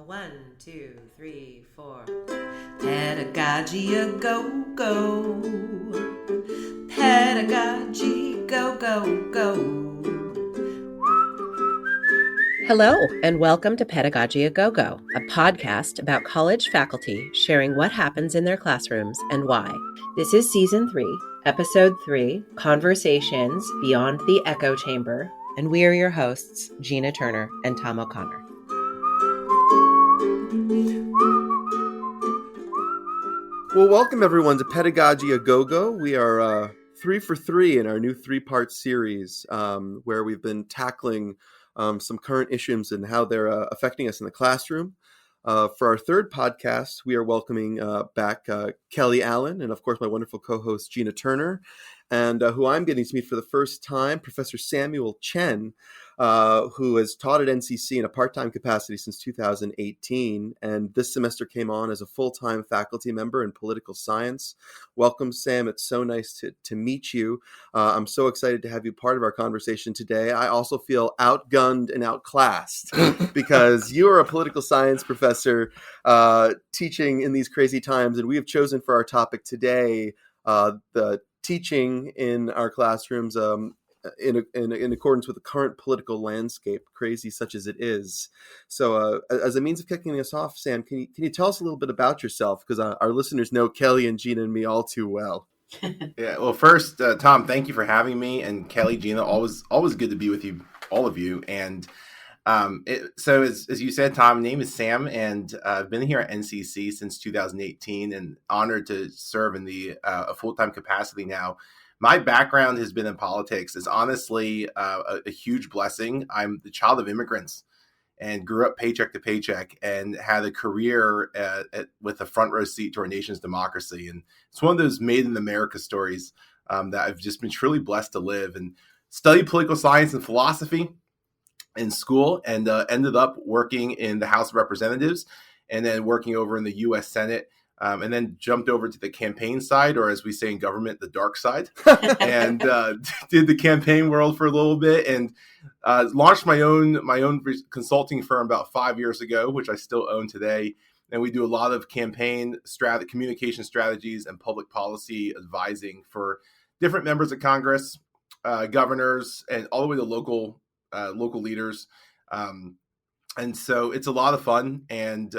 One, two, three, four. Pedagogy a go go. Pedagogy go go go. Hello, and welcome to Pedagogy a Go Go, a podcast about college faculty sharing what happens in their classrooms and why. This is Season 3, Episode 3, Conversations Beyond the Echo Chamber, and we are your hosts, Gina Turner and Tom O'Connor. Well, welcome everyone to Pedagogy a Go-Go. We are 3 for 3 in our new 3-part series where we've been tackling some current issues and how they're affecting us in the classroom. For our third podcast, we are welcoming back Kelly Allen and, of course, my wonderful co-host Gina Turner, and who I'm getting to meet for the first time, Professor Samuel Chen, who has taught at NCC in a part-time capacity since 2018, and this semester came on as a full-time faculty member in political science. Welcome, Sam. It's so nice to meet you. I'm so excited to have you part of our conversation today. I also feel outgunned and outclassed because you are a political science professor teaching in these crazy times, and we have chosen for our topic today the teaching in our classrooms in accordance with the current political landscape, crazy such as it is. So as a means of kicking us off, Sam, can you tell us a little bit about yourself? Because our listeners know Kelly and Gina and me all too well. Yeah, well, first, Tom, thank you for having me, and Kelly, Gina, always good to be with you, all of you. And so as you said, Tom, my name is Sam, and I've been here at NCC since 2018 and honored to serve in a full-time capacity now. My background has been in politics. Is honestly a huge blessing. I'm the child of immigrants and grew up paycheck to paycheck and had a career with a front row seat to our nation's democracy. And it's one of those made in America stories that I've just been truly blessed to live, and studied political science and philosophy in school, and ended up working in the House of Representatives and then working over in the U.S. Senate. And then jumped over to the campaign side, or as we say in government, the dark side, and did the campaign world for a little bit, and launched my own consulting firm about 5 years ago, which I still own today. And we do a lot of campaign communication strategies and public policy advising for different members of Congress, governors, and all the way to local leaders. And so it's a lot of fun. And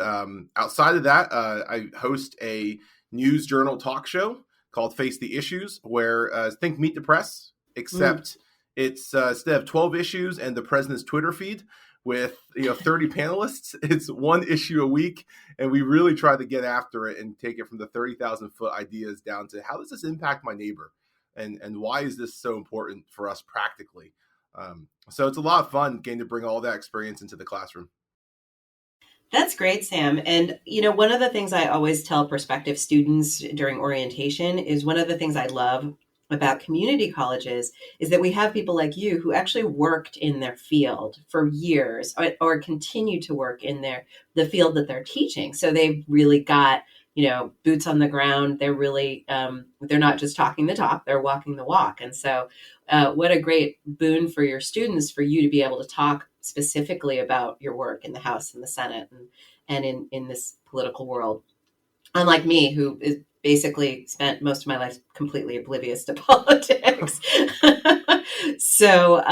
outside of that, I host a news journal talk show called Face the Issues, where think Meet the Press, except it's instead of 12 issues and the president's Twitter feed with 30 panelists, it's one issue a week. And we really try to get after it and take it from the 30,000-foot ideas down to how does this impact my neighbor? And why is this so important for us practically? So it's a lot of fun getting to bring all that experience into the classroom. That's great, Sam. And, one of the things I always tell prospective students during orientation is one of the things I love about community colleges is that we have people like you who actually worked in their field for years or continue to work in the field that they're teaching. So they've really got boots on the ground. They're really, they're not just talking the talk, they're walking the walk. And so what a great boon for your students for you to be able to talk specifically about your work in the House and the Senate and in this political world. Unlike me, who is basically spent most of my life completely oblivious to politics. So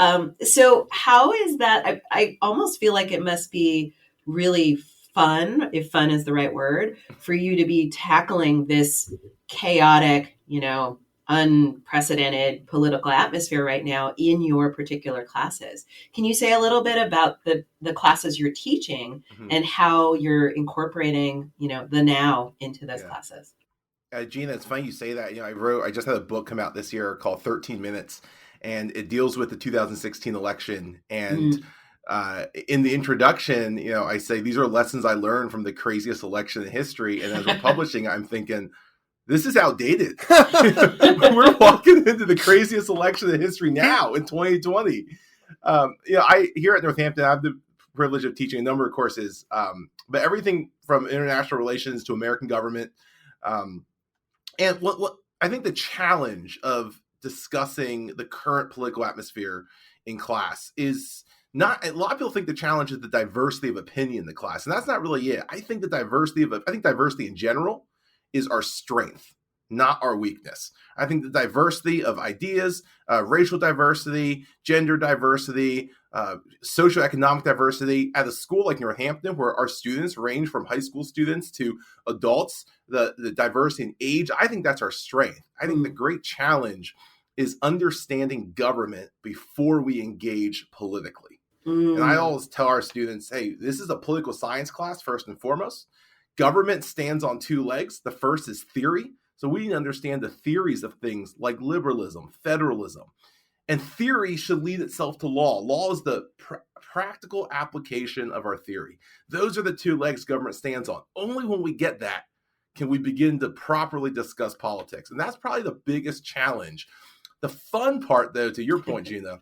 how is that? I almost feel like it must be really fun, if fun is the right word, for you to be tackling this chaotic, unprecedented political atmosphere right now in your particular classes. Can you say a little bit about the classes you're teaching and how you're incorporating, the now into those classes? Gina, it's funny you say that. I just had a book come out this year called 13 Minutes, and it deals with the 2016 election. And in the introduction, I say, these are lessons I learned from the craziest election in history. And as we're publishing, I'm thinking, this is outdated. We're walking into the craziest election in history now in 2020. I here at Northampton, I have the privilege of teaching a number of courses, but everything from international relations to American government. And what I think the challenge of discussing the current political atmosphere in class is not a lot of people think the challenge is the diversity of opinion in the class, and that's not really it. I think diversity in general is our strength, not our weakness. I think the diversity of ideas, racial diversity, gender diversity, socioeconomic diversity at a school like Northampton, where our students range from high school students to adults, the diversity in age, I think that's our strength. I think the great challenge is understanding government before we engage politically. And I always tell our students, hey, this is a political science class, first and foremost. Government stands on two legs. The first is theory. So we need to understand the theories of things like liberalism, federalism. And theory should lead itself to law. Law is the practical application of our theory. Those are the two legs government stands on. Only when we get that can we begin to properly discuss politics. And that's probably the biggest challenge. The fun part, though, to your point, Gina,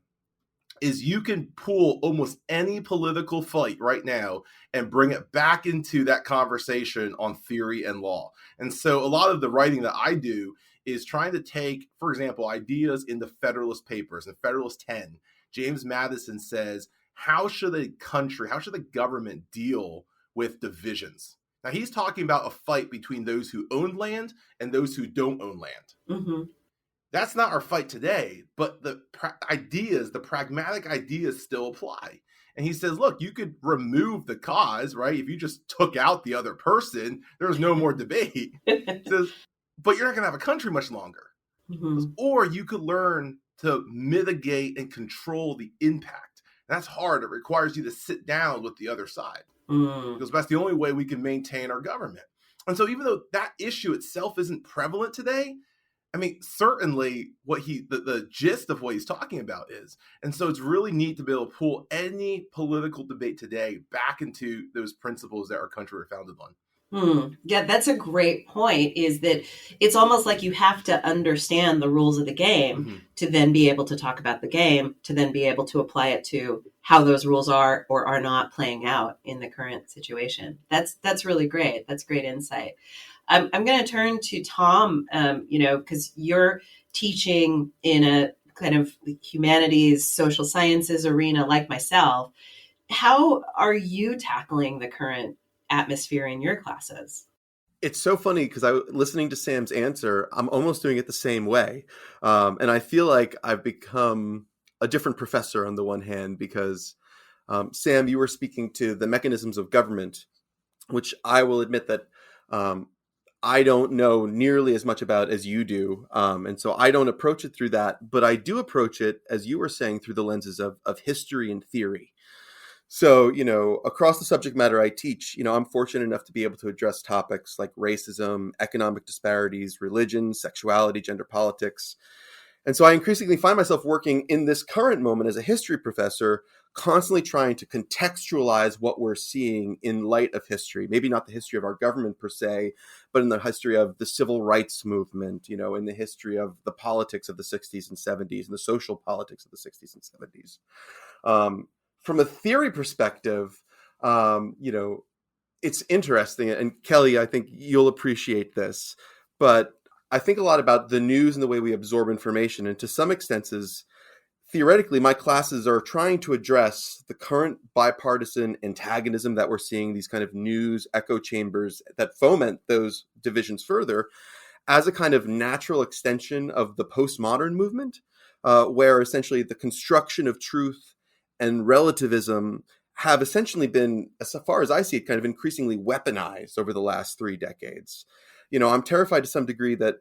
is you can pull almost any political fight right now and bring it back into that conversation on theory and law. And so a lot of the writing that I do is trying to take, for example, ideas in the Federalist Papers. In Federalist 10, James Madison says, how should a government deal with divisions? Now, he's talking about a fight between those who own land and those who don't own land. Mm-hmm. That's not our fight today, but the pragmatic ideas still apply. And he says, look, you could remove the cause, right? If you just took out the other person, there's no more debate. He says, but you're not going to have a country much longer. Mm-hmm. Or you could learn to mitigate and control the impact. That's hard. It requires you to sit down with the other side. Because that's the only way we can maintain our government. And so even though that issue itself isn't prevalent today, I mean, certainly what the gist of what he's talking about is. And so it's really neat to be able to pull any political debate today back into those principles that our country were founded on. Yeah, that's a great point, is that it's almost like you have to understand the rules of the game to then be able to talk about the game, to then be able to apply it to how those rules are or are not playing out in the current situation. That's really great. That's great insight. I'm going to turn to Tom, because you're teaching in a kind of humanities, social sciences arena like myself. How are you tackling the current atmosphere in your classes? It's so funny because listening to Sam's answer, I'm almost doing it the same way. And I feel like I've become a different professor on the one hand, because Sam, you were speaking to the mechanisms of government, which I will admit that I don't know nearly as much about as you do. And so I don't approach it through that, but I do approach it, as you were saying, through the lenses of history and theory. So, across the subject matter I teach, I'm fortunate enough to be able to address topics like racism, economic disparities, religion, sexuality, gender politics. And so I increasingly find myself working in this current moment as a history professor, constantly trying to contextualize what we're seeing in light of history, maybe not the history of our government per se, but in the history of the civil rights movement, in the history of the politics of the 60s and 70s and the social politics of the 60s and 70s. From a theory perspective, it's interesting. And Kelly, I think you'll appreciate this, but I think a lot about the news and the way we absorb information. And to some extenses, theoretically, my classes are trying to address the current bipartisan antagonism that we're seeing, these kind of news echo chambers that foment those divisions further, as a kind of natural extension of the postmodern movement, where essentially the construction of truth and relativism have essentially been, as far as I see it, kind of increasingly weaponized over the last 3 decades. I'm terrified to some degree that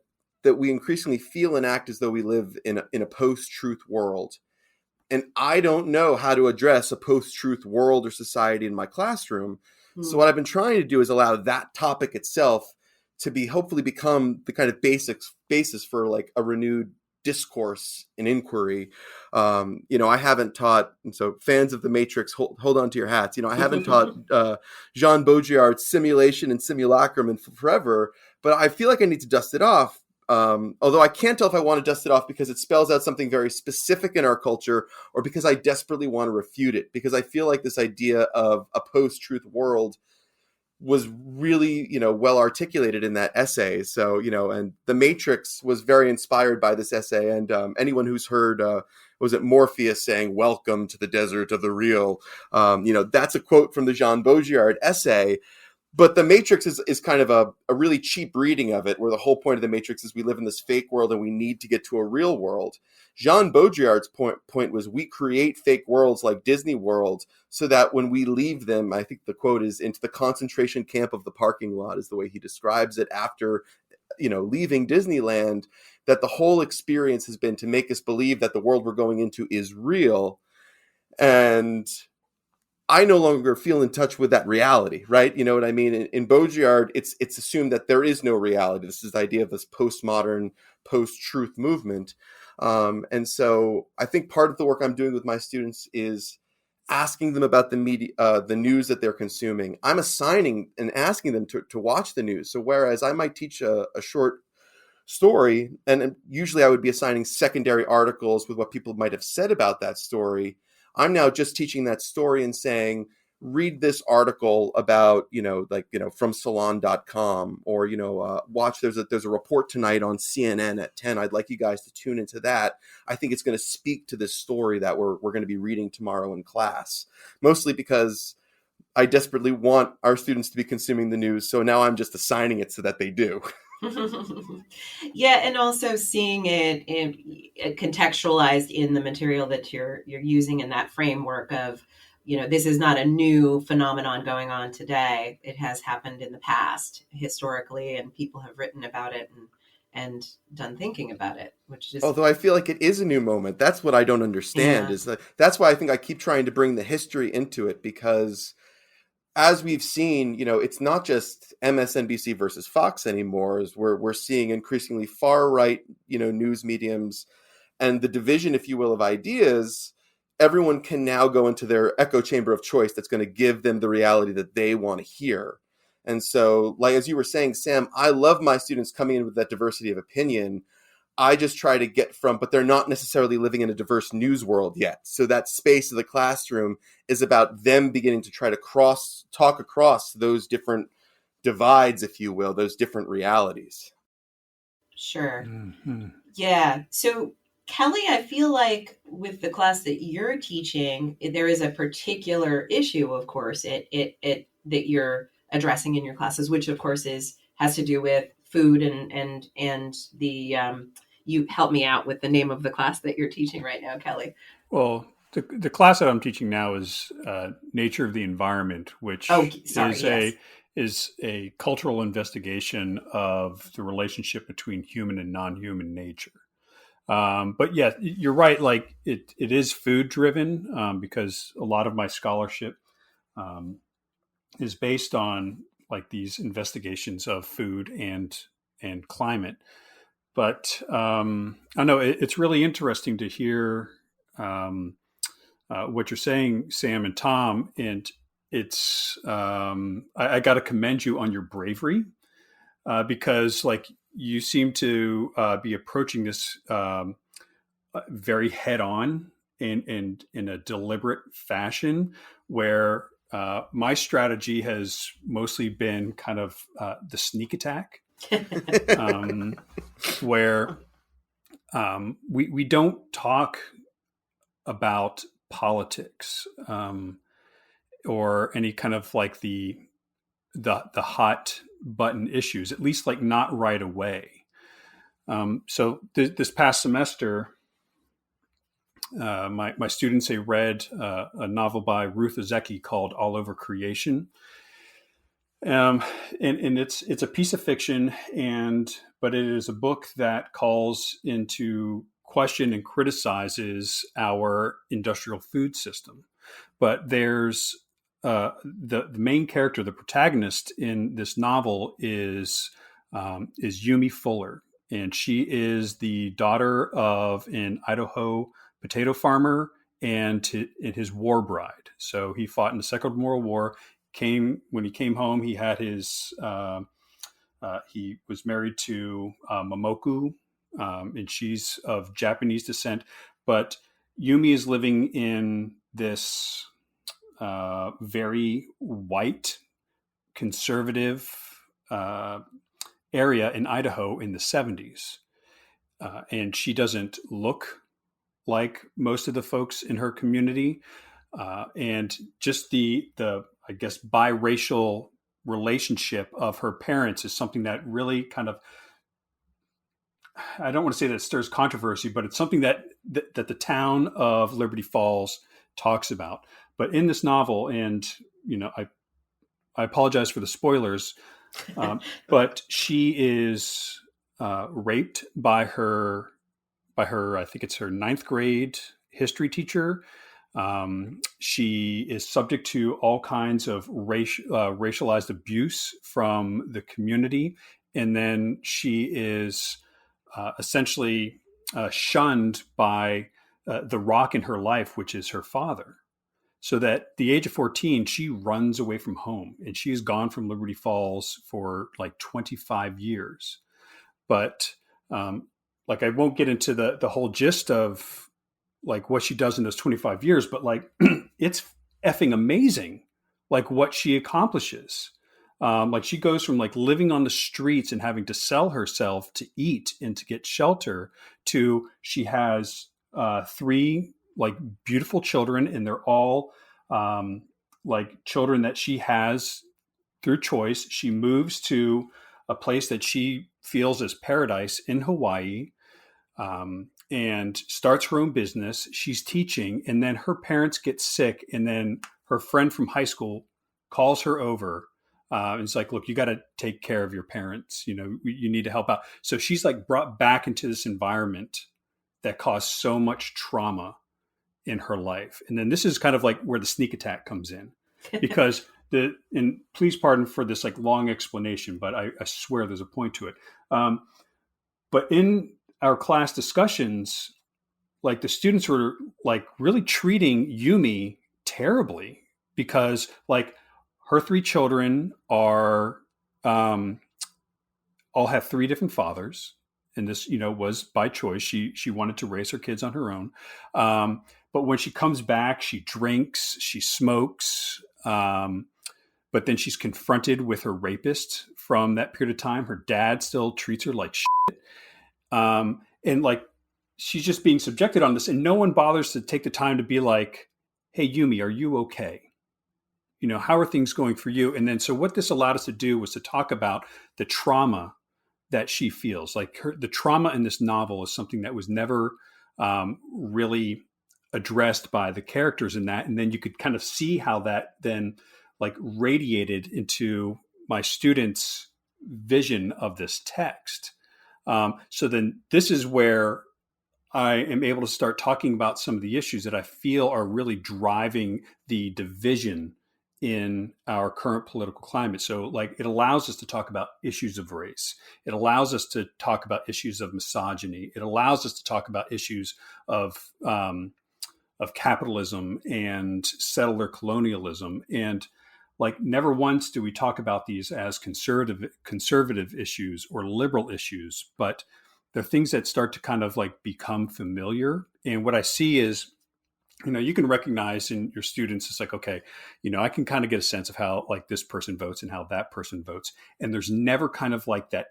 we increasingly feel and act as though we live in a post-truth world. And I don't know how to address a post-truth world or society in my classroom. So what I've been trying to do is allow that topic itself to hopefully become the kind of basis for like a renewed discourse and inquiry. I haven't taught, and so fans of The Matrix, hold on to your hats. I haven't taught Jean Baudrillard's Simulation and Simulacrum in forever, but I feel like I need to dust it off. Although I can't tell if I want to dust it off because it spells out something very specific in our culture, or because I desperately want to refute it, because I feel like this idea of a post-truth world was really, well articulated in that essay. So, and The Matrix was very inspired by this essay. And anyone who's heard, was it Morpheus saying, "Welcome to the desert of the real?" That's a quote from the Jean Baudrillard essay. But The Matrix is kind of a really cheap reading of it, where the whole point of The Matrix is we live in this fake world and we need to get to a real world. Jean Baudrillard's point was we create fake worlds like Disney World so that when we leave them, I think the quote is, into the concentration camp of the parking lot, is the way he describes it after, leaving Disneyland, that the whole experience has been to make us believe that the world we're going into is real. And I no longer feel in touch with that reality, right? You know what I mean? In Baudrillard, it's assumed that there is no reality. This is the idea of this postmodern, post-truth movement. And so I think part of the work I'm doing with my students is asking them about the media, the news that they're consuming. I'm assigning and asking them to watch the news. So whereas I might teach a short story, and usually I would be assigning secondary articles with what people might have said about that story, I'm now just teaching that story and saying, read this article about, from salon.com, or, watch, there's a report tonight on CNN at 10. I'd like you guys to tune into that. I think it's going to speak to this story that we're going to be reading tomorrow in class, mostly because I desperately want our students to be consuming the news. So now I'm just assigning it so that they do. Yeah, and also seeing it contextualized in the material that you're using in that framework of, this is not a new phenomenon going on today. It has happened in the past historically, and people have written about it and done thinking about it, which is, although I feel like it is a new moment. That's what I don't understand. Yeah. That's why I think I keep trying to bring the history into it, because as we've seen, it's not just MSNBC versus Fox anymore. As we're seeing increasingly far right, news mediums, and the division, if you will, of ideas. Everyone can now go into their echo chamber of choice that's going to give them the reality that they want to hear. And so, like as you were saying, Sam, I love my students coming in with that diversity of opinion. I just try to get from, but they're not necessarily living in a diverse news world yet. So that space of the classroom is about them beginning to try to talk across those different divides, if you will, those different realities. Sure. Mm-hmm. Yeah. So Kelly, I feel like with the class that you're teaching, there is a particular issue, of course, that you're addressing in your classes, which of course has to do with food and the you help me out with the name of the class that you're teaching right now, Kelly. Well, the class that I'm teaching now is Nature of the Environment, which is a cultural investigation of the relationship between human and non-human nature. But yeah, you're right. Like it is food driven because a lot of my scholarship is based on like these investigations of food and climate. But I know it's really interesting to hear what you're saying, Sam and Tom. And it's I got to commend you on your bravery because like you seem to be approaching this very head on and in a deliberate fashion, where my strategy has mostly been kind of the sneak attack. Where we don't talk about politics or any kind of like the hot button issues, at least like not right away. So this past semester, my students, they read a novel by Ruth Ozeki called All Over Creation. And it's a piece of fiction, but it is a book that calls into question and criticizes our industrial food system. But there's the main character, the protagonist in this novel is Yumi Fuller, and she is the daughter of an Idaho potato farmer and his war bride. So he fought in the Second World War. When he came home, he had his he was married to Momoku, and she's of Japanese descent. But Yumi is living in this very white conservative area in Idaho in the 70s. And she doesn't look like most of the folks in her community. And just the I guess biracial relationship of her parents is something that really kind of, I don't want to say that it stirs controversy, but it's something that the town of Liberty Falls talks about. But in this novel, and I apologize for the spoilers, but she is raped by her I think it's her ninth grade history teacher. She is subject to all kinds of racialized abuse from the community, and then she is essentially shunned by the rock in her life, which is her father. So that at the age of 14, she runs away from home, and she has gone from Liberty Falls for like 25 years. But like, I won't get into the whole gist of like what she does in those 25 years, but like it's effing amazing, like what she accomplishes. Like she goes from like living on the streets and having to sell herself to eat and to get shelter to she has 3 like beautiful children, and they're all like children that she has through choice. She moves to a place that she feels is paradise in Hawaii, and starts her own business. She's teaching, and then her parents get sick, and then her friend from high school calls her over. And it's like, look, you got to take care of your parents. You need to help out. So she's like brought back into this environment that caused so much trauma in her life. And then this is kind of like where the sneak attack comes in, because and please pardon for this like long explanation, but I swear there's a point to it. But in our class discussions, like the students were like really treating Yumi terribly, because like her 3 children are all have 3 different fathers. And this, was by choice. She wanted to raise her kids on her own. But when she comes back, she drinks, she smokes. But then she's confronted with her rapist from that period of time. Her dad still treats her like shit. And like, she's just being subjected on this, and no one bothers to take the time to be like, hey, Yumi, are you okay? How are things going for you? And then, so what this allowed us to do was to talk about the trauma that she feels. Like the trauma in this novel is something that was never really addressed by the characters in that. And then you could kind of see how that then like radiated into my students' vision of this text. So then this is where I am able to start talking about some of the issues that I feel are really driving the division in our current political climate. So like, it allows us to talk about issues of race. It allows us to talk about issues of misogyny. It allows us to talk about issues of capitalism and settler colonialism. And like, never once do we talk about these as conservative issues or liberal issues, but they're things that start to kind of like become familiar. And what I see is, you can recognize in your students, it's like, okay, I can kind of get a sense of how like this person votes and how that person votes. And there's never kind of like that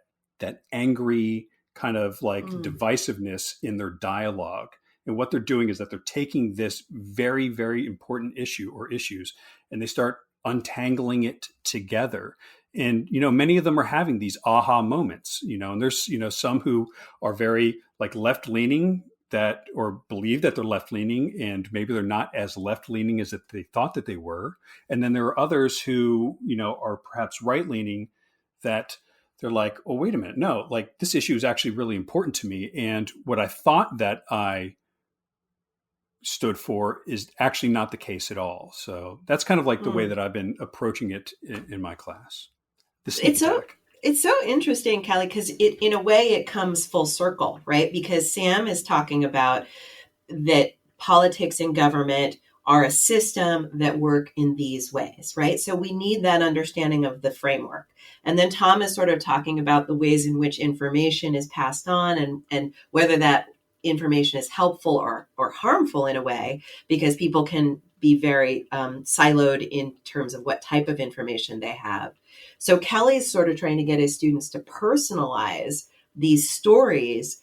angry kind of like divisiveness in their dialogue. And what they're doing is that they're taking this very, very important issue or issues, and they start untangling it together. And, many of them are having these aha moments, and there's, some who are very like left leaning that, or believe that they're left leaning, and maybe they're not as left leaning as they thought that they were. And then there are others who, are perhaps right leaning, that they're like, oh, wait a minute. No, like this issue is actually really important to me. And what I thought that I stood for is actually not the case at all. So that's kind of like the way that I've been approaching it in my class. It's so interesting, Kelly, because in a way it comes full circle, right? Because Sam is talking about that politics and government are a system that work in these ways, right? So we need that understanding of the framework. And then Tom is sort of talking about the ways in which information is passed on, and whether that information is helpful or harmful in a way, because people can be very siloed in terms of what type of information they have. So Kelly's sort of trying to get his students to personalize these stories,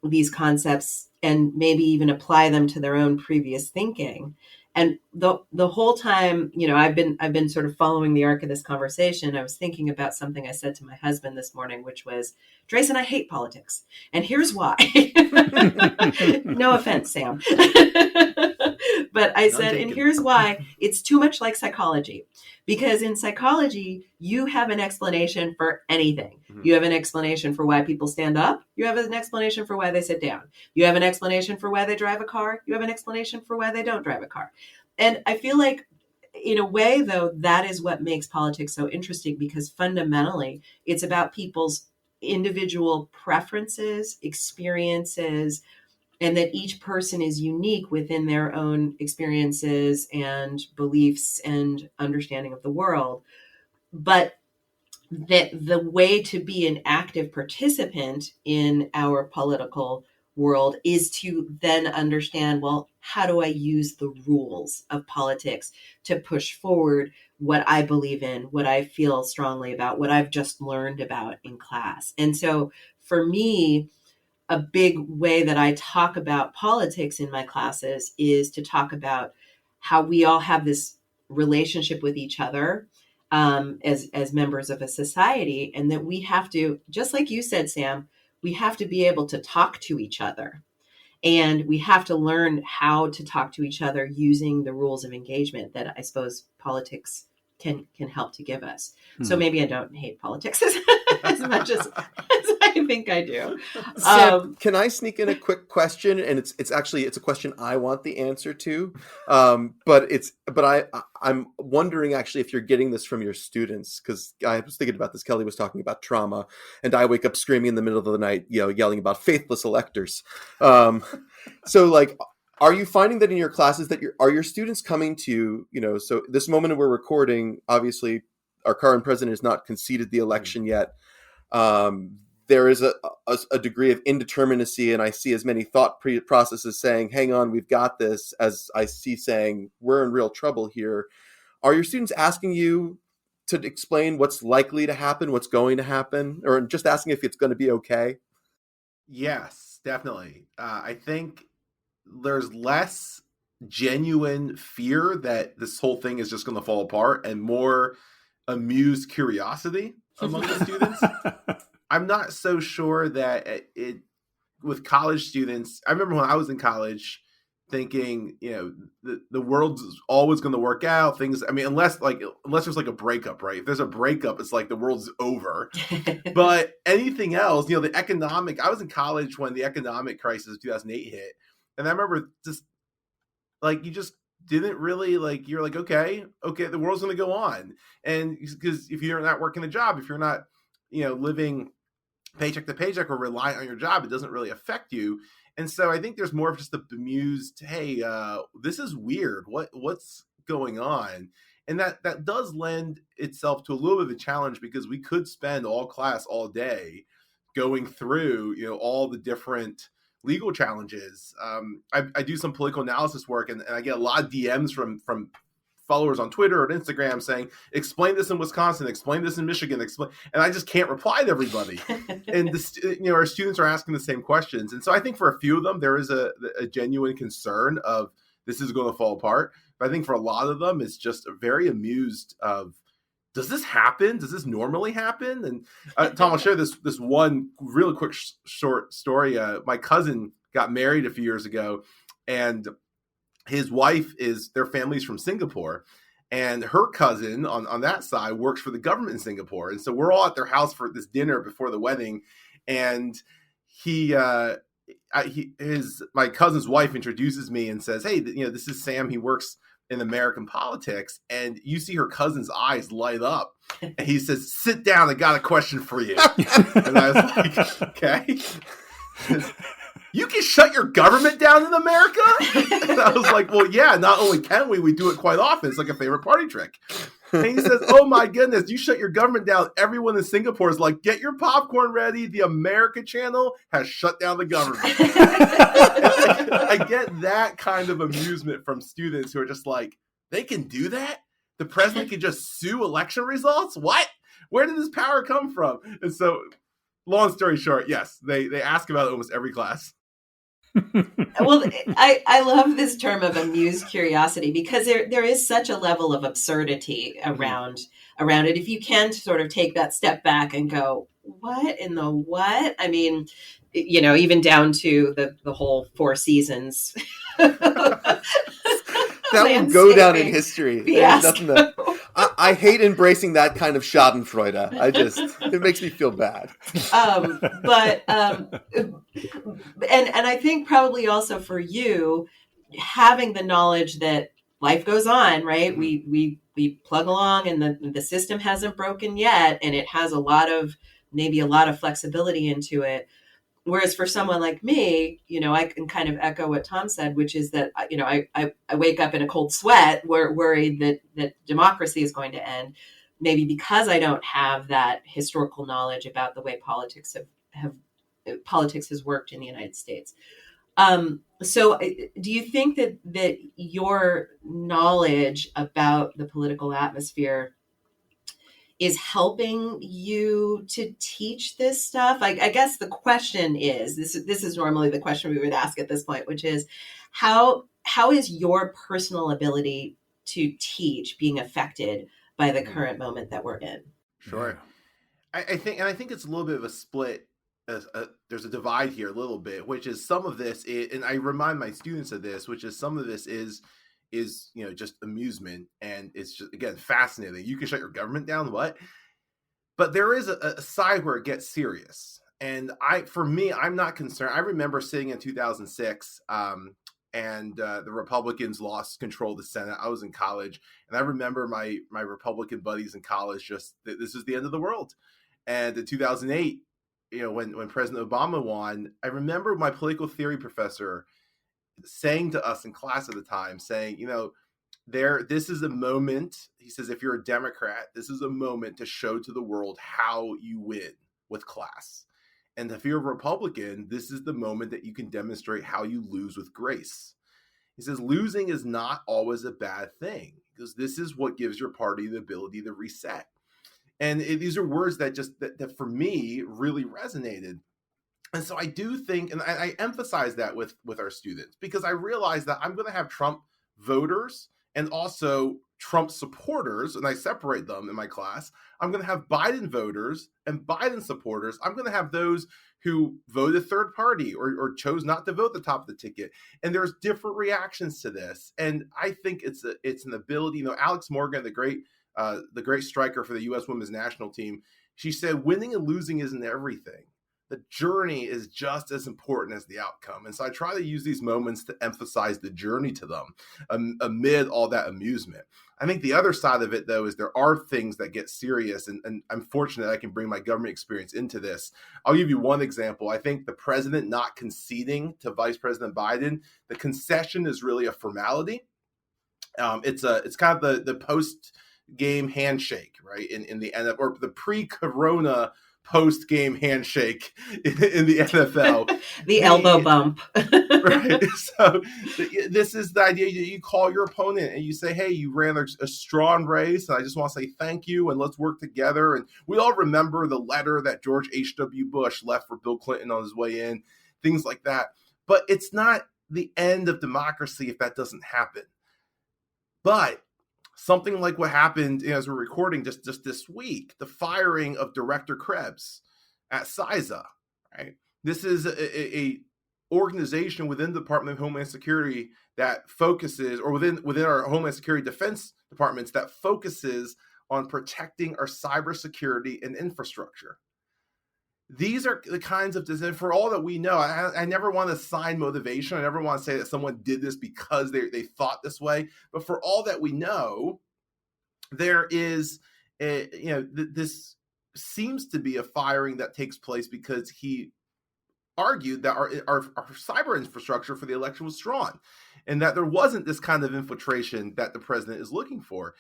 these concepts, and maybe even apply them to their own previous thinking. And the whole time, I've been sort of following the arc of this conversation. I was thinking about something I said to my husband this morning, which was, Drayson, I hate politics, and here's why. No offense, Sam. But I said, and here's why. It's too much like psychology. Because in psychology, you have an explanation for anything. Mm-hmm. You have an explanation for why people stand up. You have an explanation for why they sit down. You have an explanation for why they drive a car. You have an explanation for why they don't drive a car. And I feel like, in a way, though, that is what makes politics so interesting, because fundamentally, it's about people's individual preferences, experiences, and that each person is unique within their own experiences and beliefs and understanding of the world. But that the way to be an active participant in our political world is to then understand, well, how do I use the rules of politics to push forward what I believe in, what I feel strongly about, what I've just learned about in class? And so for me, a big way that I talk about politics in my classes is to talk about how we all have this relationship with each other as members of a society, and that we have to, just like you said, Sam, we have to be able to talk to each other. And we have to learn how to talk to each other using the rules of engagement that I suppose politics can help to give us. So maybe I don't hate politics as much as I think I do. Sam, can I sneak in a quick question? And it's a question I want the answer to. But I'm wondering actually if you're getting this from your students, because I was thinking about this. Kelly was talking about trauma, and I wake up screaming in the middle of the night, yelling about faithless electors. So like, are you finding that in your classes that are your students coming to, so this moment we're recording, obviously our current president has not conceded the election yet. There is a degree of indeterminacy, and I see as many thought processes saying, hang on, we've got this, as I see saying, we're in real trouble here. Are your students asking you to explain what's likely to happen, what's going to happen, or just asking if it's going to be okay? Yes, definitely. I think there's less genuine fear that this whole thing is just going to fall apart, and more amused curiosity among the students. I'm not so sure that it with college students. I remember when I was in college thinking, the world's always going to work out. Things, I mean, unless there's like a breakup, right? If there's a breakup, it's like the world's over. But anything else, I was in college when the economic crisis of 2008 hit. And I remember just like, you just didn't really you're like, okay, the world's going to go on. And because if you're not working a job, if you're not, living paycheck to paycheck or reliant on your job, it doesn't really affect you. And so I think there's more of just a bemused, hey, this is weird. What's going on? And that does lend itself to a little bit of a challenge, because we could spend all class all day going through, all the different legal challenges. I do some political analysis work, and I get a lot of DMs from followers on Twitter or Instagram saying, explain this in Wisconsin, explain this in Michigan, and I just can't reply to everybody. And our students are asking the same questions. And so I think for a few of them, there is a genuine concern of this is going to fall apart. But I think for a lot of them, it's just very amused of, does this happen? Does this normally happen? And Tom, I'll share this one really quick short story. My cousin got married a few years ago, and his wife their family's from Singapore, and her cousin on that side works for the government in Singapore. And so we're all at their house for this dinner before the wedding. And my cousin's wife introduces me and says, hey, this is Sam. He works in American politics. And you see her cousin's eyes light up. And he says, sit down. I got a question for you. And I was like, okay. You can shut your government down in America? And I was like, well, yeah, not only can we do it quite often. It's like a favorite party trick. And he says, oh my goodness, you shut your government down. Everyone in Singapore is like, get your popcorn ready. The America channel has shut down the government. I get that kind of amusement from students who are just like, they can do that? The president can just sue election results? What? Where did this power come from? And so, long story short, yes, they ask about it almost every class. Well, I love this term of amused curiosity, because there is such a level of absurdity around it. If you can sort of take that step back and go, what in the what? I mean, even down to the whole Four Seasons. That will go down in history. There's nothing that, I hate embracing that kind of Schadenfreude. It makes me feel bad. And I think probably also for you, having the knowledge that life goes on, right? We plug along, and the system hasn't broken yet, and it has maybe a lot of flexibility into it. Whereas for someone like me, I can kind of echo what Tom said, which is that, I wake up in a cold sweat, worried that democracy is going to end, maybe because I don't have that historical knowledge about the way politics has worked in the United States. So do you think that your knowledge about the political atmosphere is helping you to teach this stuff? I guess the question is, this is normally the question we would ask at this point, which is how is your personal ability to teach being affected by the current moment that we're in? Sure. I think it's a little bit of a split. There's a divide here a little bit, which is some of this, and I remind my students of this, which is some of this is just amusement, and it's just, again, fascinating. You can shut your government down, what? But there is a side where it gets serious, and for me, I'm not concerned. I remember sitting in 2006, and the Republicans lost control of the Senate. I was in college, and I remember my Republican buddies in college this is the end of the world. And in 2008, when President Obama won, I remember my political theory professor saying to us in class at the time, saying, this is a moment. He says, if you're a Democrat, this is a moment to show to the world how you win with class. And if you're a Republican, this is the moment that you can demonstrate how you lose with grace. He says, losing is not always a bad thing, because this is what gives your party the ability to reset. And these are words that that for me really resonated. And so I do think, and I emphasize that with our students, because I realize that I'm going to have Trump voters and also Trump supporters, and I separate them in my class. I'm going to have Biden voters and Biden supporters. I'm going to have those who voted third party or chose not to vote the top of the ticket. And there's different reactions to this. And I think it's an ability. Alex Morgan, the great striker for the U.S. women's national team, she said, winning and losing isn't everything. The journey is just as important as the outcome. And so I try to use these moments to emphasize the journey to them amid all that amusement. I think the other side of it, though, is there are things that get serious. And I'm fortunate I can bring my government experience into this. I'll give you one example. I think the president not conceding to Vice President Biden, the concession is really a formality. It's kind of the post-game handshake, right? In the NFL, or the pre-corona post-game handshake in the NFL. The elbow bump. Right. So this is the idea. You call your opponent and you say, hey, you ran a strong race, and I just want to say thank you, and let's work together. And we all remember the letter that George H.W. Bush left for Bill Clinton on his way in, things like that. But it's not the end of democracy if that doesn't happen. But something like what happened as we're recording just this week, the firing of Director Krebs at CISA, right? This is a organization within the Department of Homeland Security that focuses, or within our Homeland Security defense departments, that focuses on protecting our cybersecurity and infrastructure. These are the kinds of design, for all that we know, I never want to assign motivation. I never want to say that someone did this because they thought this way. But for all that we know, there is, this seems to be a firing that takes place because he argued that our cyber infrastructure for the election was strong, and that there wasn't this kind of infiltration that the president is looking for.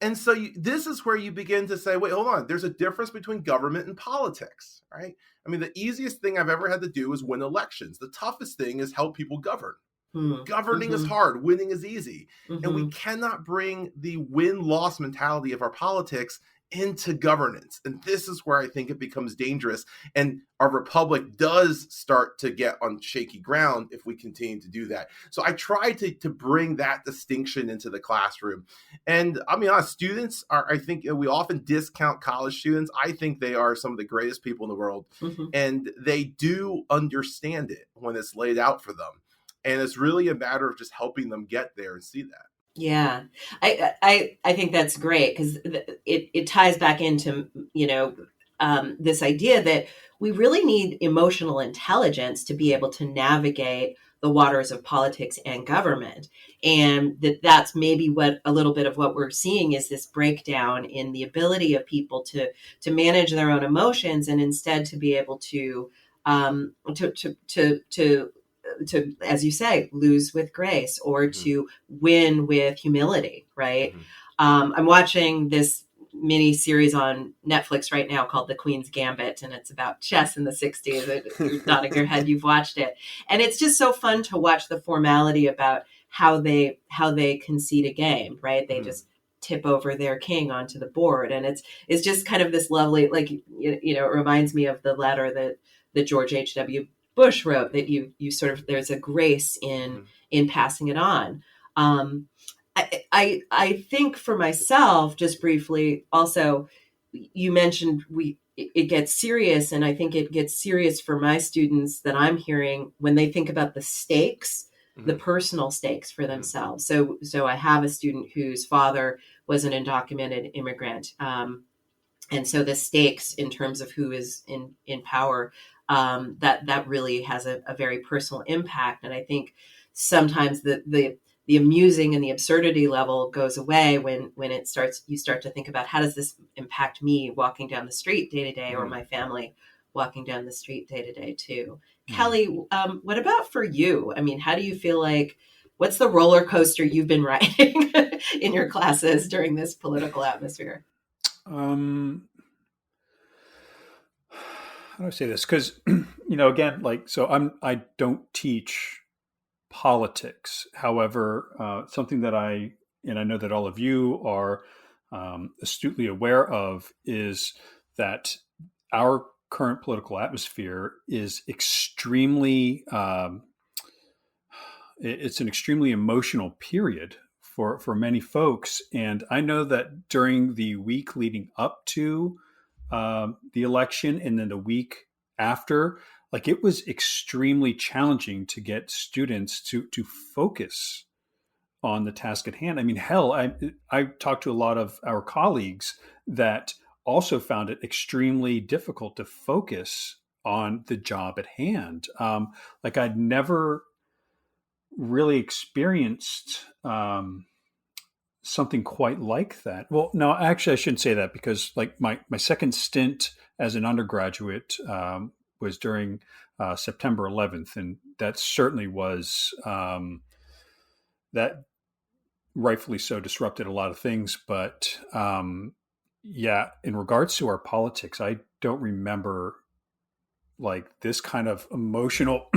And so this is where you begin to say, wait, hold on. There's a difference between government and politics, right? I mean, the easiest thing I've ever had to do is win elections. The toughest thing is help people govern. Governing is Mm-hmm. hard, winning is easy. And we Mm-hmm. cannot bring the win-loss mentality of our politics into governance. And this is where I think it becomes dangerous. And our republic does start to get on shaky ground if we continue to do that. So I try to bring that distinction into the classroom. And I'll be honest, students are, I think we often discount college students. I think they are some of the greatest people in the world. Mm-hmm. And they do understand it when it's laid out for them. And it's really a matter of just helping them get there and see that. Yeah, I think that's great because it ties back into, this idea that we really need emotional intelligence to be able to navigate the waters of politics and government, and that's maybe what a little bit of what we're seeing is this breakdown in the ability of people to manage their own emotions and instead to be able to to, as you say, lose with grace or to win with humility, right? I'm watching this mini series on Netflix right now called The Queen's Gambit, and it's about chess in the 60s. You're nodding your head, you've watched it. And it's just so fun to watch the formality about how they concede a game, right? They just tip over their king onto the board. And it's just kind of this lovely, like, it reminds me of the letter that George H.W. Bush wrote, that you sort of, there's a grace in passing it on. I think for myself, just briefly, also, you mentioned it gets serious, and I think it gets serious for my students that I'm hearing when they think about the stakes, the personal stakes for themselves. So I have a student whose father was an undocumented immigrant, and so the stakes in terms of who is in power, that really has a very personal impact. And I think sometimes the amusing and the absurdity level goes away when you start to think about, how does this impact me walking down the street day to day, or my family walking down the street day to day too. Kelly, what about for you? I mean, how do you feel like, what's the roller coaster you've been riding in your classes during this political atmosphere? How do I say this? Because, again, I don't teach politics. However, something that I know that all of you are astutely aware of is that our current political atmosphere is extremely, it's an extremely emotional period for many folks. And I know that during the week leading up to the election and then the week after, like, it was extremely challenging to get students to focus on the task at hand. I mean, hell, I talked to a lot of our colleagues that also found it extremely difficult to focus on the job at hand. Like, I'd never really experienced something quite like that. Well, no, actually, I shouldn't say that, because like my second stint as an undergraduate was during September 11th, and that certainly was that rightfully so disrupted a lot of things. But yeah, in regards to our politics, I don't remember like this kind of emotional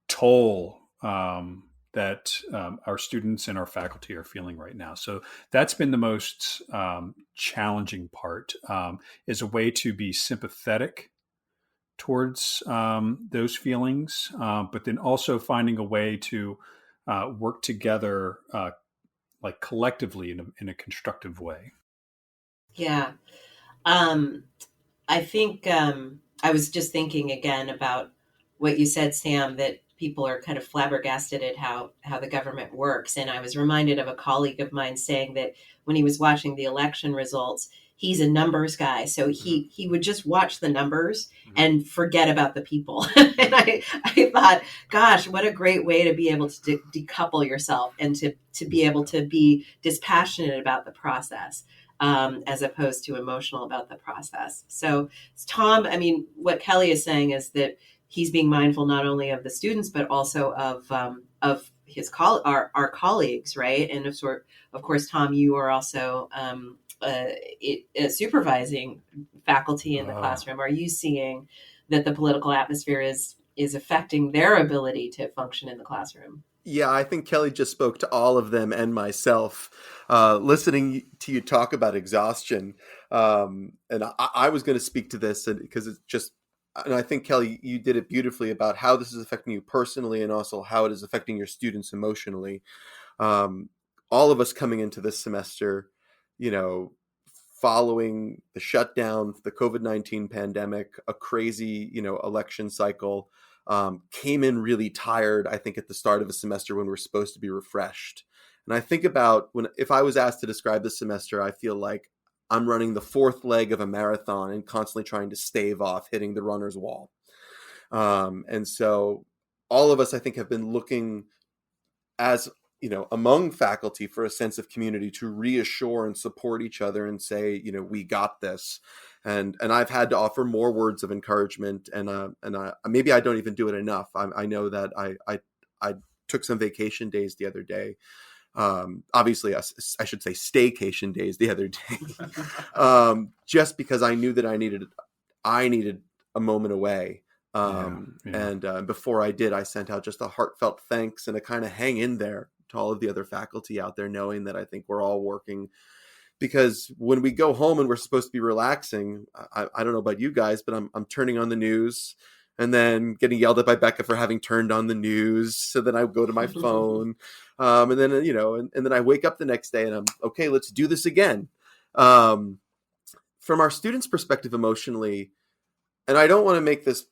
toll that our students and our faculty are feeling right now. So that's been the most challenging part, is a way to be sympathetic towards those feelings, but then also finding a way to work together like collectively in a constructive way. Yeah. I think I was just thinking again about what you said, Sam, that people are kind of flabbergasted at how the government works. And I was reminded of a colleague of mine saying that when he was watching the election results, he's a numbers guy. So he would just watch the numbers and forget about the people. And I thought, gosh, what a great way to be able to decouple yourself and to be able to be dispassionate about the process. As opposed to emotional about the process. So, Tom, I mean, what Kelly is saying is that he's being mindful not only of the students but also of his our colleagues, right? And of course, Tom, you are also supervising faculty in the classroom. Are you seeing that the political atmosphere is affecting their ability to function in the classroom? Yeah, I think Kelly just spoke to all of them and myself. Listening to you talk about exhaustion, and I was going to speak to this because it's just, and I think Kelly, you did it beautifully about how this is affecting you personally, and also how it is affecting your students emotionally. Um, all of us coming into this semester, you know, following the shutdown, the COVID-19 pandemic, a crazy, election cycle, came in really tired, I think, at the start of a semester when we're supposed to be refreshed. And I think about if I was asked to describe this semester, I feel like I'm running the fourth leg of a marathon and constantly trying to stave off hitting the runner's wall. And so all of us, I think, have been looking as among faculty for a sense of community to reassure and support each other and say, we got this. And I've had to offer more words of encouragement, and maybe I don't even do it enough. I know that I took some vacation days the other day. Obviously, I should say staycation days the other day, just because I knew that I needed a moment away. And before I did, I sent out just a heartfelt thanks and a kind of hang in there to all of the other faculty out there, knowing that I think we're all working, because when we go home and we're supposed to be relaxing, I don't know about you guys, but I'm turning on the news and then getting yelled at by Becca for having turned on the news. So then I go to my phone, and then, and then I wake up the next day and I'm okay, let's do this again. From our students' perspective emotionally, and I don't want to make this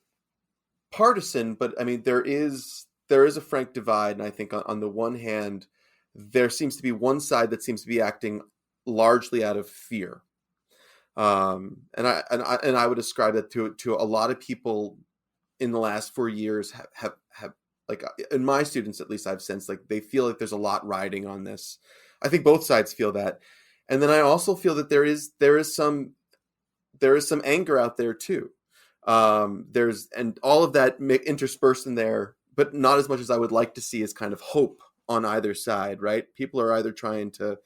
partisan, but I mean, there is a frank divide. And I think on the one hand, there seems to be one side that seems to be acting largely out of fear. And I would ascribe that to a lot of people in the last 4 years have like, in my students, at least, I've sensed like they feel like there's a lot riding on this. I think both sides feel that. And then I also feel that there is some anger out there too. And all of that interspersed in there, but not as much as I would like to see, as kind of hope on either side, right? People are either trying to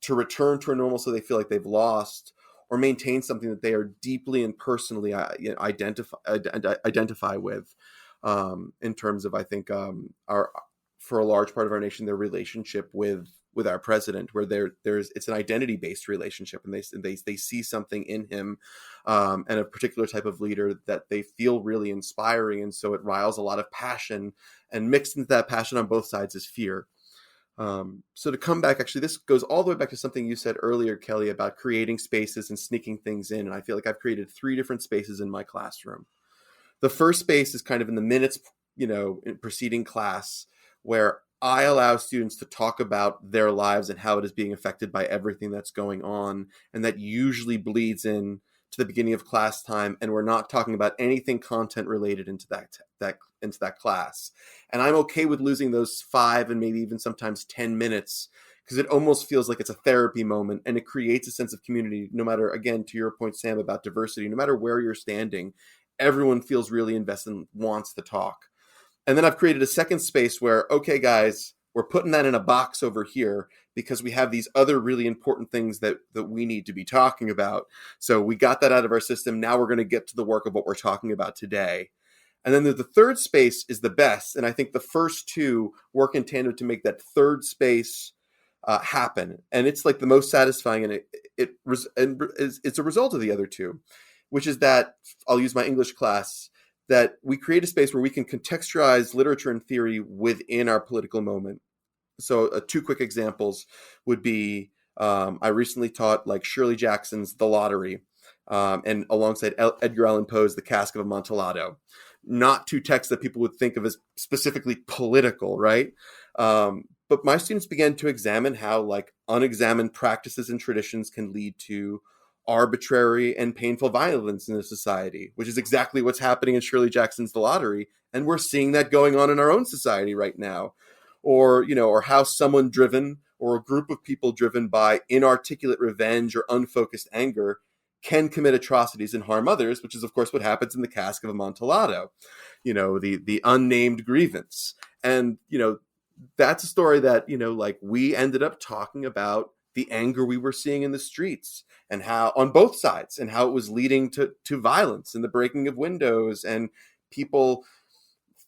return to a normal so they feel like they've lost, or maintain something that they are deeply and personally identify with, in terms of, I think, for a large part of our nation, their relationship with our president, where it's an identity-based relationship, and they see something in him, and a particular type of leader that they feel really inspiring, and so it riles a lot of passion, and mixed into that passion on both sides is fear. So to come back, actually, this goes all the way back to something you said earlier, Kelly, about creating spaces and sneaking things in. And I feel like I've created 3 different spaces in my classroom. The first space is kind of in the minutes, in preceding class, where I allow students to talk about their lives and how it is being affected by everything that's going on. And that usually bleeds in to the beginning of class time, and we're not talking about anything content related into that class. And I'm okay with losing those 5 and maybe even sometimes 10 minutes, because it almost feels like it's a therapy moment, and it creates a sense of community. No matter, again, to your point, Sam, about diversity, no matter where you're standing, everyone feels really invested and wants to talk. And then I've created a second space where, okay, guys, we're putting that in a box over here because we have these other really important things that we need to be talking about. So we got that out of our system. Now we're going to get to the work of what we're talking about today. And then the third space is the best. And I think the first 2 work in tandem to make that third space happen. And it's like the most satisfying, and it's a result of the other 2, which is that, I'll use my English class, that we create a space where we can contextualize literature and theory within our political moment. So 2 quick examples would be, I recently taught like Shirley Jackson's The Lottery, and alongside Edgar Allan Poe's The Cask of Amontillado. Not 2 texts that people would think of as specifically political, right? But my students began to examine how like unexamined practices and traditions can lead to arbitrary and painful violence in a society, which is exactly what's happening in Shirley Jackson's The Lottery. And we're seeing that going on in our own society right now. Or how someone driven, or a group of people driven by inarticulate revenge or unfocused anger, can commit atrocities and harm others, which is, of course, what happens in The Cask of Amontillado, the unnamed grievance. And, that's a story that, like, we ended up talking about the anger we were seeing in the streets, and how, on both sides, and how it was leading to violence and the breaking of windows, and people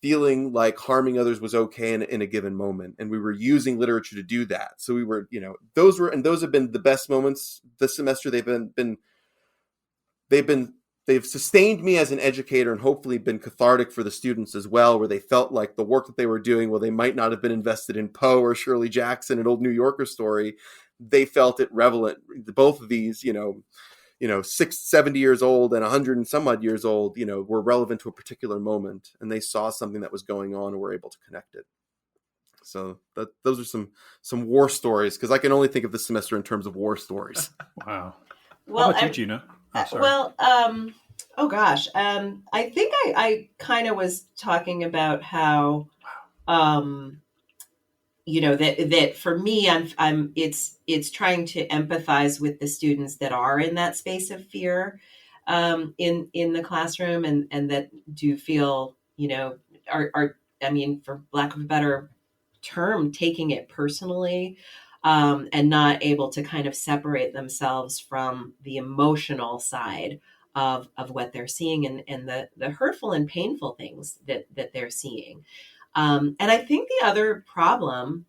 feeling like harming others was okay in a given moment, and we were using literature to do that. So we were, those have been the best moments this semester. They've sustained me as an educator, and hopefully been cathartic for the students as well, where they felt like the work that they were doing, well, they might not have been invested in Poe or Shirley Jackson, an old New Yorker story. They felt it relevant. Both of these, 70 years old and 100 and some odd years old, were relevant to a particular moment, and they saw something that was going on and were able to connect it. So those are some war stories, because I can only think of this semester in terms of war stories. Wow. Well, How about you, Gina? Oh, sorry. Oh gosh. I think I kind of was talking about how, that for me, it's trying to empathize with the students that are in that space of fear, in the classroom, and that do feel, are, I mean, for lack of a better term, taking it personally, and not able to kind of separate themselves from the emotional side of what they're seeing, and the hurtful and painful things that they're seeing. And I think the other problem,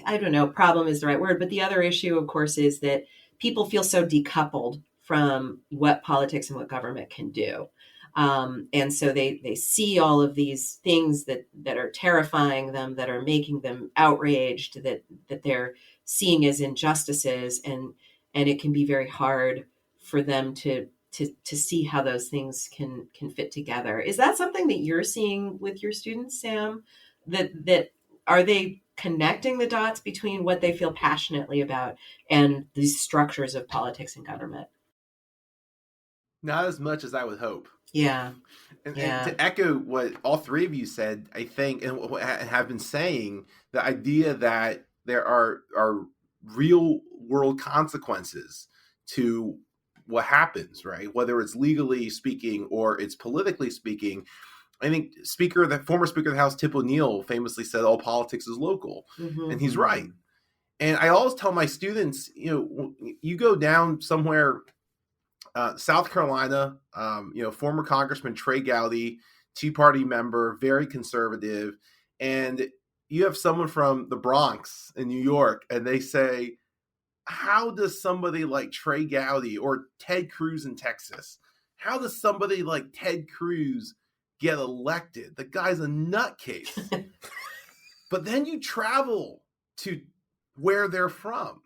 I don't know, problem is the right word, but the other issue, of course, is that people feel so decoupled from what politics and what government can do. And so they see all of these things that are terrifying them, that are making them outraged, that they're seeing as injustices, and it can be very hard for them to see how those things can fit together. Is that something that you're seeing with your students, Sam? That are they connecting the dots between what they feel passionately about and these structures of politics and government? Not as much as I would hope. Yeah. And to echo what all three of you said, I think, and have been saying, the idea that there are real world consequences to what happens, right? Whether it's legally speaking or it's politically speaking. I think former Speaker of the House, Tip O'Neill, famously said, all politics is local. Mm-hmm. And he's right. And I always tell my students, you go down somewhere, South Carolina, former Congressman Trey Gowdy, Tea Party member, very conservative. And you have someone from the Bronx in New York, and they say, how does somebody like Trey Gowdy or Ted Cruz in Texas, how does somebody like Ted Cruz get elected? The guy's a nutcase. But then you travel to where they're from,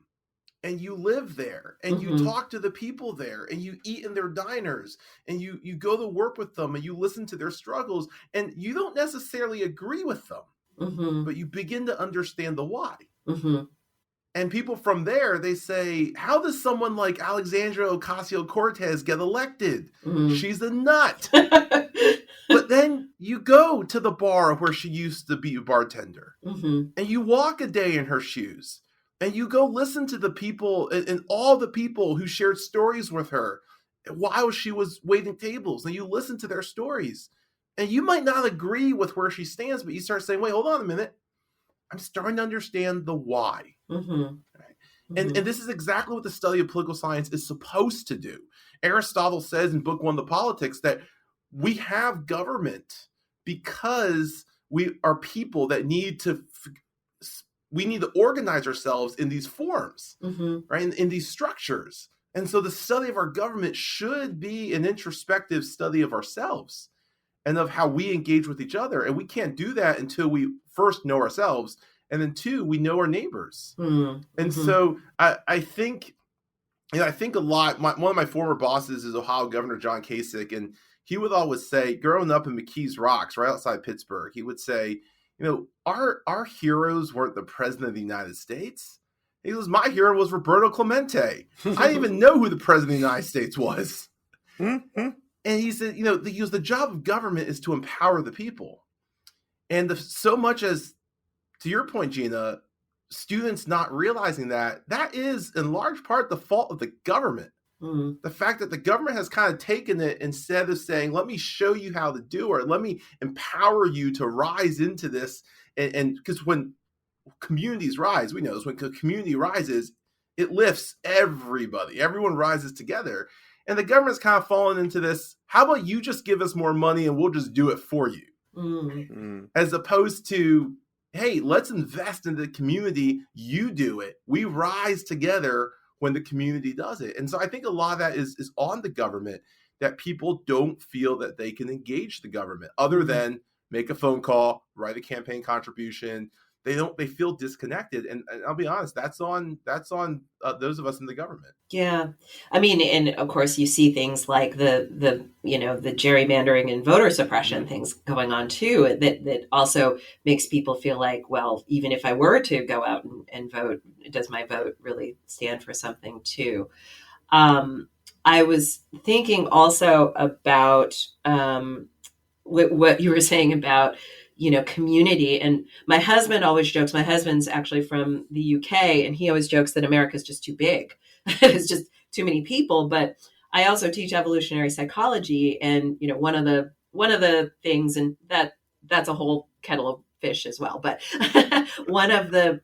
and you live there, and you talk to the people there, and you eat in their diners, and you go to work with them, and you listen to their struggles, and you don't necessarily agree with them, but you begin to understand the why. And people from there, they say, how does someone like Alexandria Ocasio-Cortez get elected? She's a nut. But then you go to the bar where she used to be a bartender, and you walk a day in her shoes, and you go listen to the people and all the people who shared stories with her while she was waiting tables, and you listen to their stories. And you might not agree with where she stands, but you start saying, wait, hold on a minute. I'm starting to understand the why. Right? And this is exactly what the study of political science is supposed to do. Aristotle says in Book 1 of the Politics that we have government because we are people that need to organize ourselves in these forms, right? In these structures. And so the study of our government should be an introspective study of ourselves and of how we engage with each other. And we can't do that until we first know ourselves, and then two, we know our neighbors. And so I think a lot. One of my former bosses is Ohio Governor John Kasich, and he would always say, growing up in McKees Rocks, right outside Pittsburgh, he would say, our heroes weren't the president of the United States. He goes, my hero was Roberto Clemente. I didn't even know who the president of the United States was. And he said, the job of government is to empower the people. And so much as, to your point, Gina, students not realizing that is in large part the fault of the government. The fact that the government has kind of taken it, instead of saying, let me show you how to do it, let me empower you to rise into this. And because when communities rise, we know this, when a community rises, it lifts everybody. Everyone rises together. And the government's kind of fallen into this, how about you just give us more money and we'll just do it for you? as opposed to, hey, let's invest in the community. You do it. We rise together when the community does it. And so I think a lot of that is on the government, that people don't feel that they can engage the government other than make a phone call, write a campaign contribution. They feel disconnected. And I'll be honest, that's on those of us in the government. Yeah. I mean, and of course you see things like the gerrymandering and voter suppression things going on too, that also makes people feel like, well, even if I were to go out and vote, does my vote really stand for something too? I was thinking also about what you were saying about, community. And my husband always jokes, my husband's actually from the UK, and he always jokes that America's just too big. It's just too many people. But I also teach evolutionary psychology. And, one of the things, and that's a whole kettle of fish as well. But one of the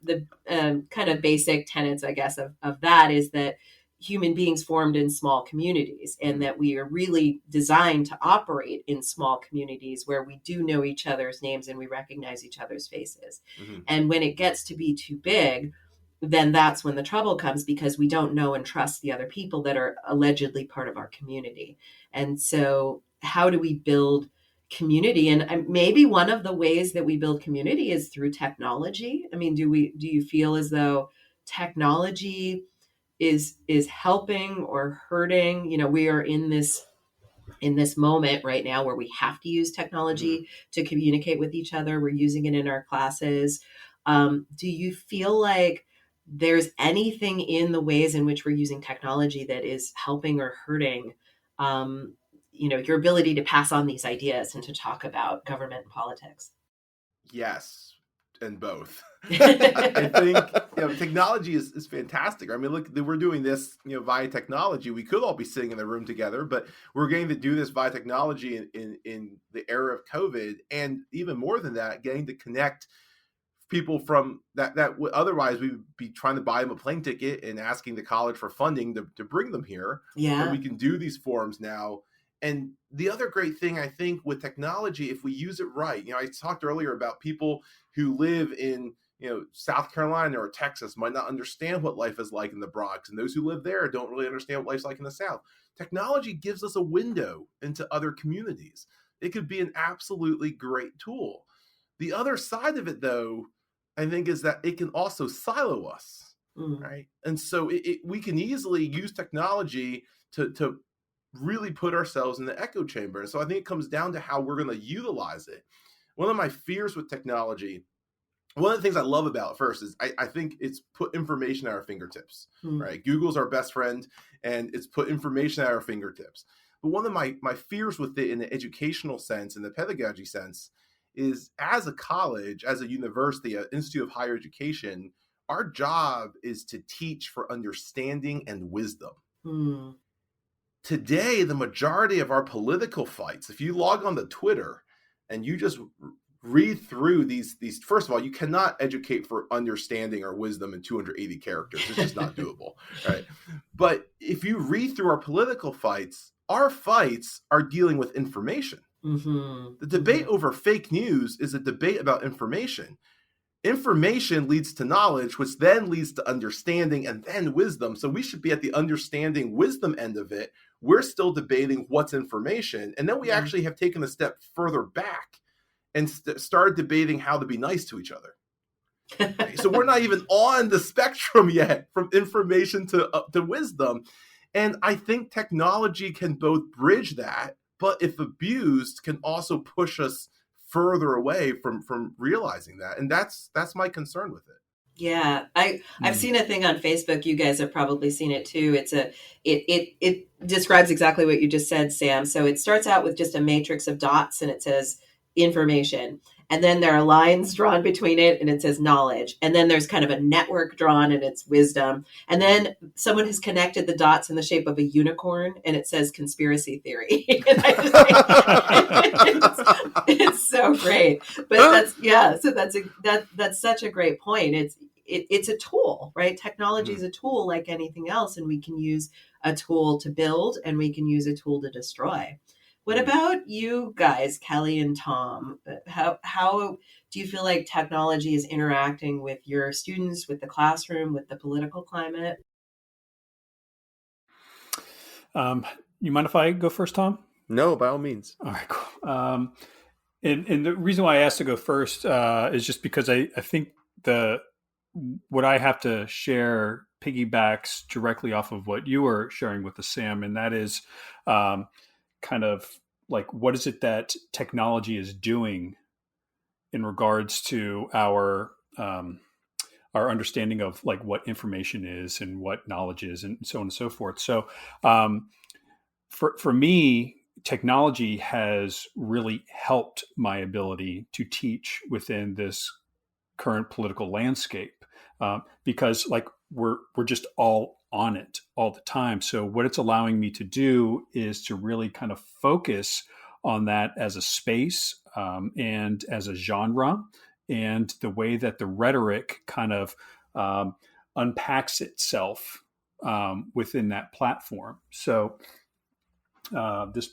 kind of basic tenets, I guess, of that is that human beings formed in small communities, and that we are really designed to operate in small communities where we do know each other's names and we recognize each other's faces. And when it gets to be too big, then that's when the trouble comes, because we don't know and trust the other people that are allegedly part of our community. And so how do we build community? And maybe one of the ways that we build community is through technology. I mean, do you feel as though technology is helping or hurting? We are in this moment right now where we have to use technology to communicate with each other. We're using it in our classes. Do you feel like there's anything in the ways in which we're using technology that is helping or hurting, your ability to pass on these ideas and to talk about government and politics? Yes. And both. I think technology is fantastic. I mean, look, we're doing this via technology. We could all be sitting in the room together, but we're getting to do this via technology in the era of COVID, and even more than that, getting to connect people from that otherwise we would be trying to buy them a plane ticket and asking the college for funding to bring them here. Yeah, and we can do these forums now. And the other great thing, I think, with technology, if we use it right, I talked earlier about people who live in, South Carolina or Texas might not understand what life is like in the Bronx. And those who live there don't really understand what life's like in the South. Technology gives us a window into other communities. It could be an absolutely great tool. The other side of it, though, I think, is that it can also silo us, right? And so we can easily use technology to really put ourselves in the echo chamber. And so I think it comes down to how we're going to utilize it. One of my fears with technology, one of the things I love about it first is I think it's put information at our fingertips, right? Google's our best friend, and it's put information at our fingertips. But one of my fears with it in the educational sense, in the pedagogy sense, is as a college, as a university, an institute of higher education, our job is to teach for understanding and wisdom. Today, the majority of our political fights, if you log on to Twitter and you just read through these, first of all, you cannot educate for understanding or wisdom in 280 characters. It's just not doable, right? But if you read through our political fights, our fights are dealing with information. The debate over fake news is a debate about information. Information leads to knowledge, which then leads to understanding and then wisdom. So we should be at the understanding wisdom end of it. We're still debating what's information. And then we actually have taken a step further back and started debating how to be nice to each other. So we're not even on the spectrum yet from information to wisdom. And I think technology can both bridge that, but if abused, can also push us further away from realizing that. And that's my concern with it. Yeah, I've seen a thing on Facebook. You guys have probably seen it too. It describes exactly what you just said, Sam. So it starts out with just a matrix of dots, and it says information. And then there are lines drawn between it, and it says knowledge. And then there's kind of a network drawn, and it's wisdom. And then someone has connected the dots in the shape of a unicorn, and it says conspiracy theory. And it's so great. But that's such a great point. It's a tool, right? Technology is a tool like anything else, and we can use a tool to build, and we can use a tool to destroy. What about you guys, Kelly and Tom? How do you feel like technology is interacting with your students, with the classroom, with the political climate? You mind if I go first, Tom? No, by all means. All right, cool. And the reason why I asked to go first is just because I think what I have to share piggybacks directly off of what you were sharing with the Sam, and that is kind of like what is it that technology is doing in regards to our understanding of like what information is and what knowledge is and so on and so forth. So for me, technology has really helped my ability to teach within this current political landscape because like we're just all on it all the time. So what it's allowing me to do is to really kind of focus on that as a space and as a genre, and the way that the rhetoric kind of unpacks itself within that platform. So this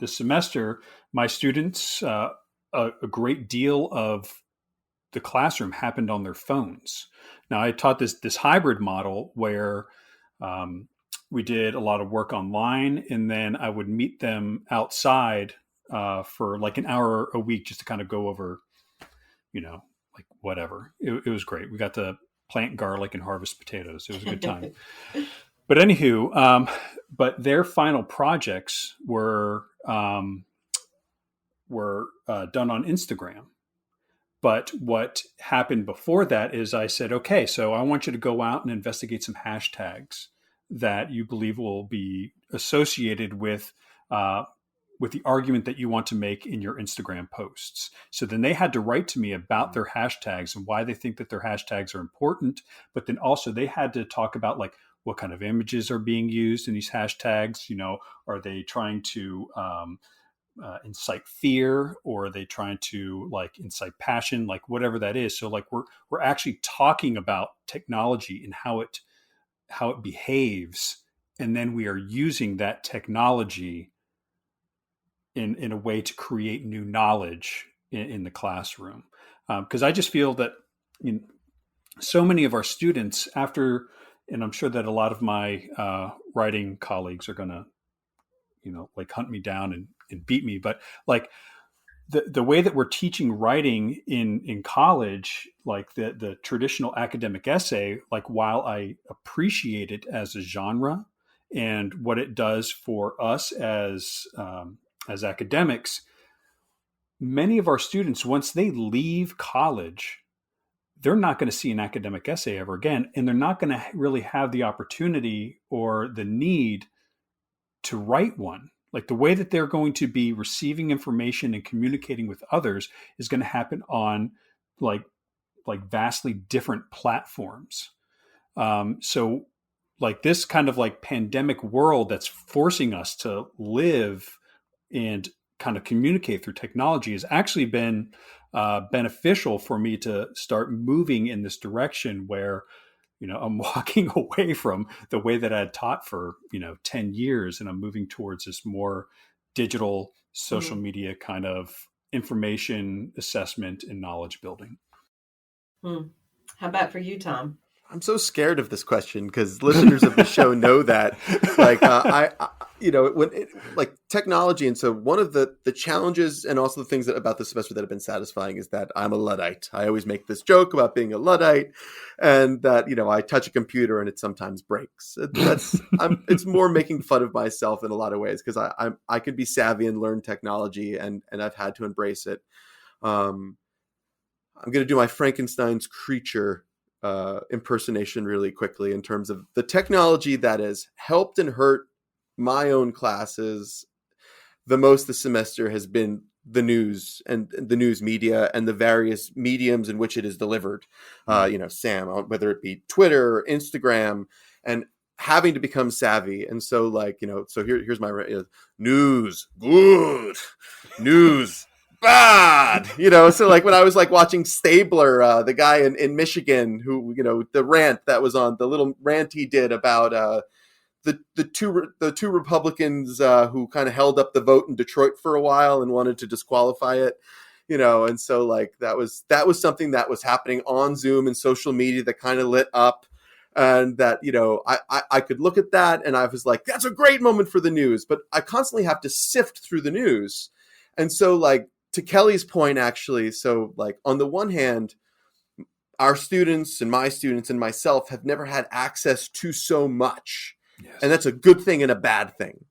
semester, my students, a great deal of the classroom happened on their phones. Now, I taught this hybrid model where we did a lot of work online, and then I would meet them outside for like an hour a week just to kind of go over, like whatever. It was great. We got to plant garlic and harvest potatoes. It was a good time. But anywho, but their final projects were done on Instagram. But what happened before that is I said, okay, so I want you to go out and investigate some hashtags that you believe will be associated with the argument that you want to make in your Instagram posts. So then they had to write to me about their hashtags and why they think that their hashtags are important. But then also they had to talk about like what kind of images are being used in these hashtags. Are they trying to incite fear, or are they trying to like incite passion, like whatever that is? So like we're actually talking about technology and how it behaves, and then we are using that technology in a way to create new knowledge in the classroom. Because I just feel that so many of our students after, and I'm sure that a lot of my writing colleagues are going to like hunt me down and beat me, but like the way that we're teaching writing in college, like the traditional academic essay, like while I appreciate it as a genre and what it does for us as academics, many of our students, once they leave college, they're not going to see an academic essay ever again, and they're not going to really have the opportunity or the need to write one. Like the way that they're going to be receiving information and communicating with others is going to happen on like vastly different platforms. So like this kind of like pandemic world that's forcing us to live and kind of communicate through technology has actually been beneficial for me to start moving in this direction where I'm walking away from the way that I had taught for, 10 years, and I'm moving towards this more digital social media kind of information assessment and knowledge building. How about for you, Tom? I'm so scared of this question because listeners of the show know that, like, like technology. And so one of the challenges and also the things about this semester that have been satisfying is that I'm a Luddite. I always make this joke about being a Luddite and that, I touch a computer and it sometimes breaks. It's more making fun of myself in a lot of ways because I could be savvy and learn technology and I've had to embrace it. I'm going to do my Frankenstein's creature impersonation really quickly in terms of the technology that has helped and hurt my own classes the most this semester has been the news and the news media and the various mediums in which it is delivered. Sam, whether it be Twitter or Instagram, and having to become savvy. And so so here's my news, good, news, bad, so like when I was like watching Stabler, the guy in Michigan who, the rant that was on, the little rant he did about the two Republicans who kind of held up the vote in Detroit for a while and wanted to disqualify it, and so like that was something that was happening on Zoom and social media that kind of lit up, and that I could look at that and I was like, that's a great moment for the news, but I constantly have to sift through the news, and so like to Kelly's point actually, so like on the one hand, our students and my students and myself have never had access to so much. Yes. And that's a good thing and a bad thing,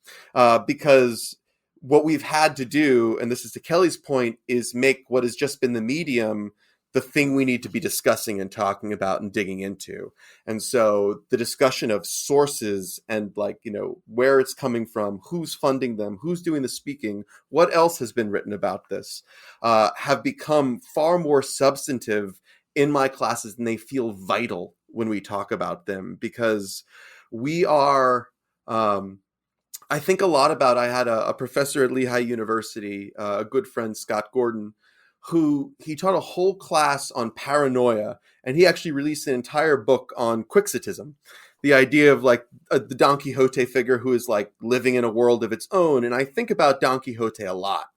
because what we've had to do, and this is to Kelly's point, is make what has just been the medium the thing we need to be discussing and talking about and digging into. And so the discussion of sources and like, where it's coming from, who's funding them, who's doing the speaking, what else has been written about this, have become far more substantive in my classes, and they feel vital when we talk about them, because we are, I think a lot about, I had a professor at Lehigh University, a good friend, Scott Gordon, who he taught a whole class on paranoia, and he actually released an entire book on Quixotism, the idea of like the Don Quixote figure who is like living in a world of its own. And I think about Don Quixote a lot,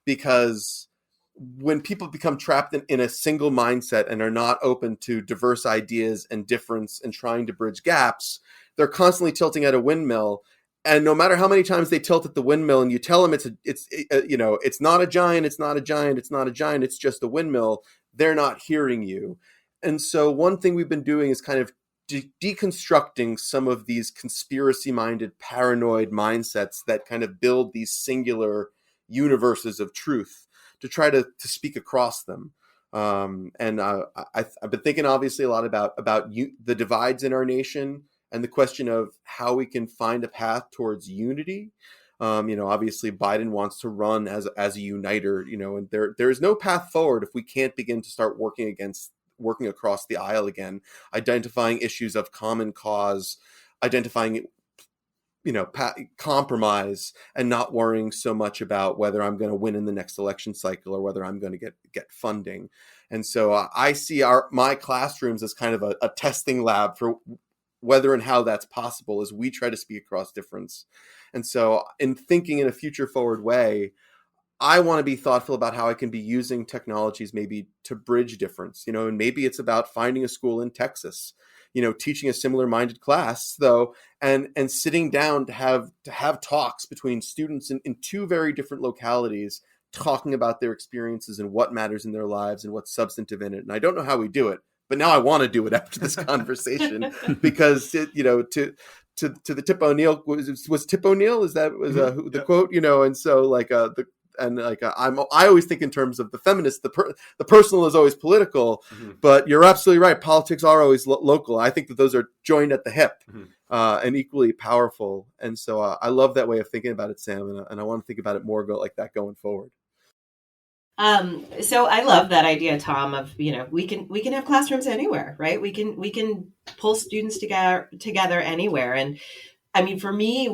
because when people become trapped in a single mindset and are not open to diverse ideas and difference and trying to bridge gaps, they're constantly tilting at a windmill. And no matter how many times they tilt at the windmill and you tell them it's not a giant, it's not a giant, it's not a giant, it's just a windmill, they're not hearing you. And so one thing we've been doing is kind of deconstructing some of these conspiracy-minded, paranoid mindsets that kind of build these singular universes of truth, to try to speak across them. And I've been thinking obviously a lot about the divides in our nation and the question of how we can find a path towards unity. Obviously Biden wants to run as a uniter, and there is no path forward if we can't begin to start working across the aisle again, identifying issues of common cause, identifying compromise, and not worrying so much about whether I'm going to win in the next election cycle or whether I'm going to get funding. And so I see my classrooms as kind of a testing lab for whether and how that's possible as we try to speak across difference. And so in thinking in a future forward way, I want to be thoughtful about how I can be using technologies maybe to bridge difference, and maybe it's about finding a school in Texas, teaching a similar minded class though, and sitting down to have talks between students in two very different localities, talking about their experiences and what matters in their lives and what's substantive in it. And I don't know how we do it, but now I want to do it after this conversation, because to the Tip O'Neill, was Tip O'Neill, the quote, and so like I always think in terms of the feminist, the personal is always political, but you're absolutely right. Politics are always local. I think that those are joined at the hip, and equally powerful. And so I love that way of thinking about it, Sam, and I want to think about it more like that going forward. So I love that idea, Tom, of, we can have classrooms anywhere, right? We can pull students together anywhere. And I mean, for me,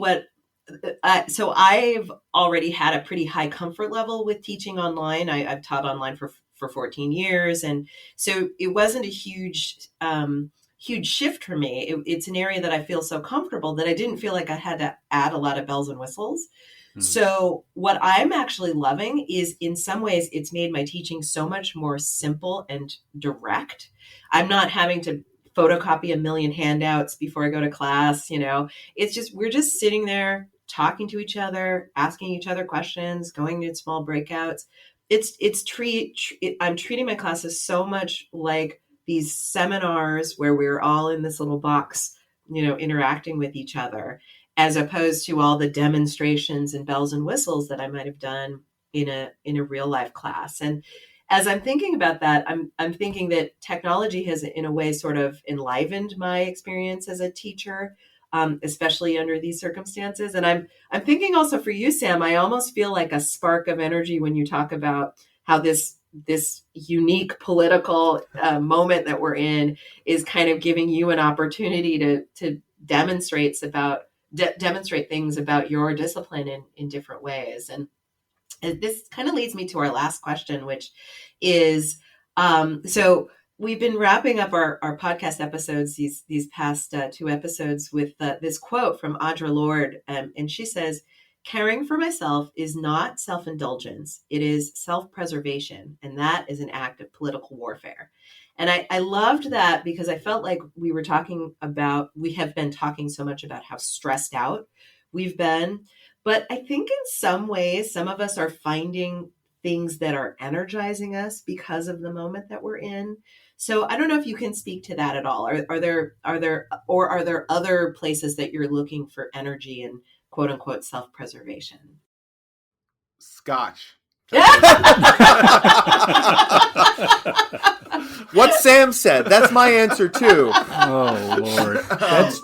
so I've already had a pretty high comfort level with teaching online. I've taught online for 14 years. And so it wasn't a huge shift for me. It's an area that I feel so comfortable that I didn't feel like I had to add a lot of bells and whistles. So what I'm actually loving is, in some ways, it's made my teaching so much more simple and direct. I'm not having to photocopy a million handouts before I go to class. It's just, we're just sitting there talking to each other, asking each other questions, going to small breakouts. I'm treating my classes so much like these seminars where we're all in this little box, interacting with each other, as opposed to all the demonstrations and bells and whistles that I might have done in a real life class. And as I'm thinking about that, I'm thinking that technology has, in a way, sort of enlivened my experience as a teacher, especially under these circumstances. And I'm thinking also for you, Sam, I almost feel like a spark of energy when you talk about how this unique political moment that we're in is kind of giving you an opportunity to demonstrate things about your discipline in different ways. And this kind of leads me to our last question, which is, so we've been wrapping up our podcast episodes, these past two episodes, with this quote from Audre Lorde. And she says, "Caring for myself is not self-indulgence. It is self-preservation. And that is an act of political warfare." And I loved that because I felt like we have been talking so much about how stressed out we've been. But I think in some ways, some of us are finding things that are energizing us because of the moment that we're in. So I don't know if you can speak to that at all. Are there other places that you're looking for energy and quote unquote self-preservation? Scotch. What Sam said. That's my answer too. Oh Lord, that's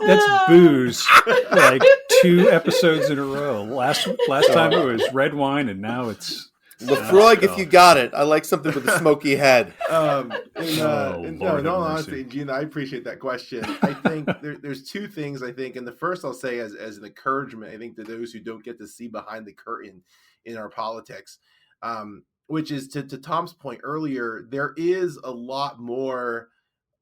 booze. Like 2 episodes in a row. Last time it was red wine, and now it's Lefroy. If you got it, I like something with a smoky head. No, honestly, Gina, I appreciate that question. I think there's 2 things. I think, and the first I'll say as an encouragement, I think to those who don't get to see behind the curtain in our politics. Which is to Tom's point earlier, there is a lot more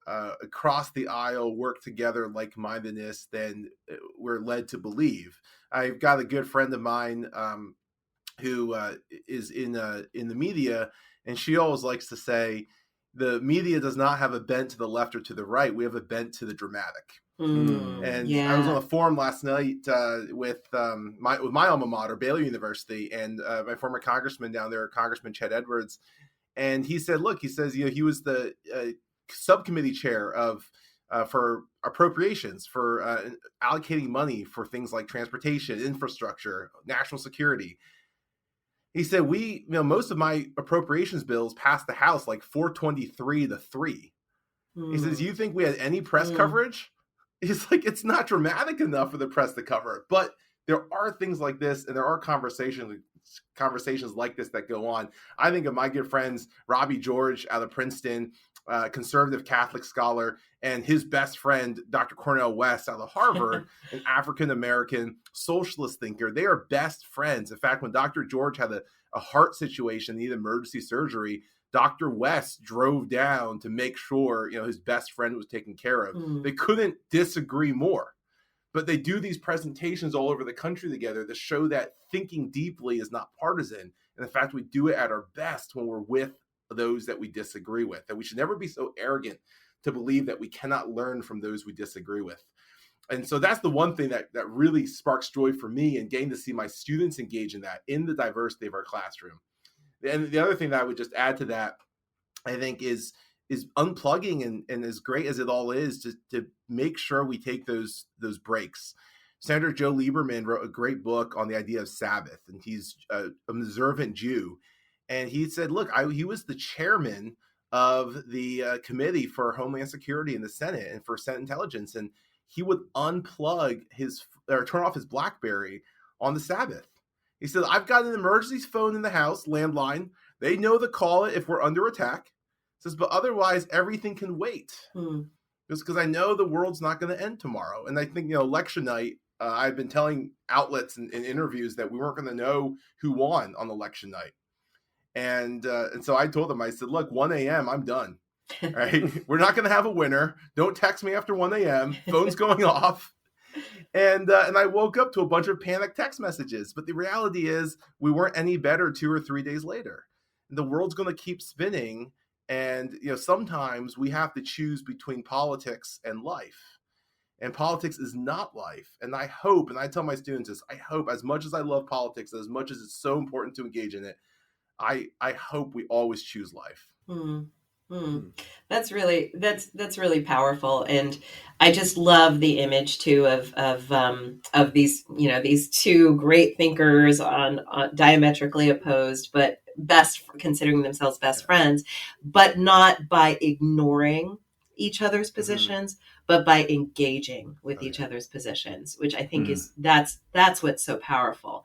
across the aisle work together like-mindedness than we're led to believe. I've got a good friend of mine who is in the media, and she always likes to say, the media does not have a bent to the left or to the right. We have a bent to the dramatic. And yeah. I was on a forum last night with my alma mater, Baylor University, and my former congressman down there, Congressman Chet Edwards. And he said, he was the subcommittee chair of for appropriations, for allocating money for things like transportation, infrastructure, national security. He said, most of my appropriations bills passed the House like 423-3. He says, you think we had any press coverage? He's like, it's not dramatic enough for the press to cover. But there are things like this, and there are conversations like this that go on. I think of my good friends, Robbie George out of Princeton, conservative Catholic scholar, and his best friend, Dr. Cornel West out of Harvard, an African-American socialist thinker. They are best friends. In fact, when Dr. George had a heart situation, needed emergency surgery, Dr. West drove down to make sure, his best friend was taken care of. They couldn't disagree more. But they do these presentations all over the country together that show that thinking deeply is not partisan. And in fact, we do it at our best when we're with those that we disagree with. That we should never be so arrogant to believe that we cannot learn from those we disagree with. And so that's the one thing that really sparks joy for me, and getting to see my students engage in that, in the diversity of our classroom. And the other thing that I would just add to that, I think, is unplugging, and as great as it all is, to make sure we take those breaks. Senator Joe Lieberman wrote a great book on the idea of Sabbath, and he's an observant Jew. And he said, look, he was the chairman of the Committee for Homeland Security in the Senate and for Senate Intelligence, and he would unplug turn off his BlackBerry on the Sabbath. He said, I've got an emergency phone in the house, landline. They know to call it if we're under attack. He says, but otherwise, everything can wait. Just because I know the world's not going to end tomorrow. And I think, election night, I've been telling outlets in interviews that we weren't going to know who won on election night. And so I told them, I said, look, 1 a.m., I'm done. Right? We're not going to have a winner. Don't text me after 1 a.m. Phone's going off. And I woke up to a bunch of panicked text messages. But the reality is we weren't any better 2 or 3 days later. The world's going to keep spinning. And, sometimes we have to choose between politics and life. And politics is not life. And I hope, and I tell my students this, I hope, as much as I love politics, as much as it's so important to engage in it, I hope we always choose life. That's really powerful, and I just love the image too of these these two great thinkers on diametrically opposed, but considering themselves best friends, but not by ignoring each other's positions, but by engaging with each other's positions, which I think is that's what's so powerful.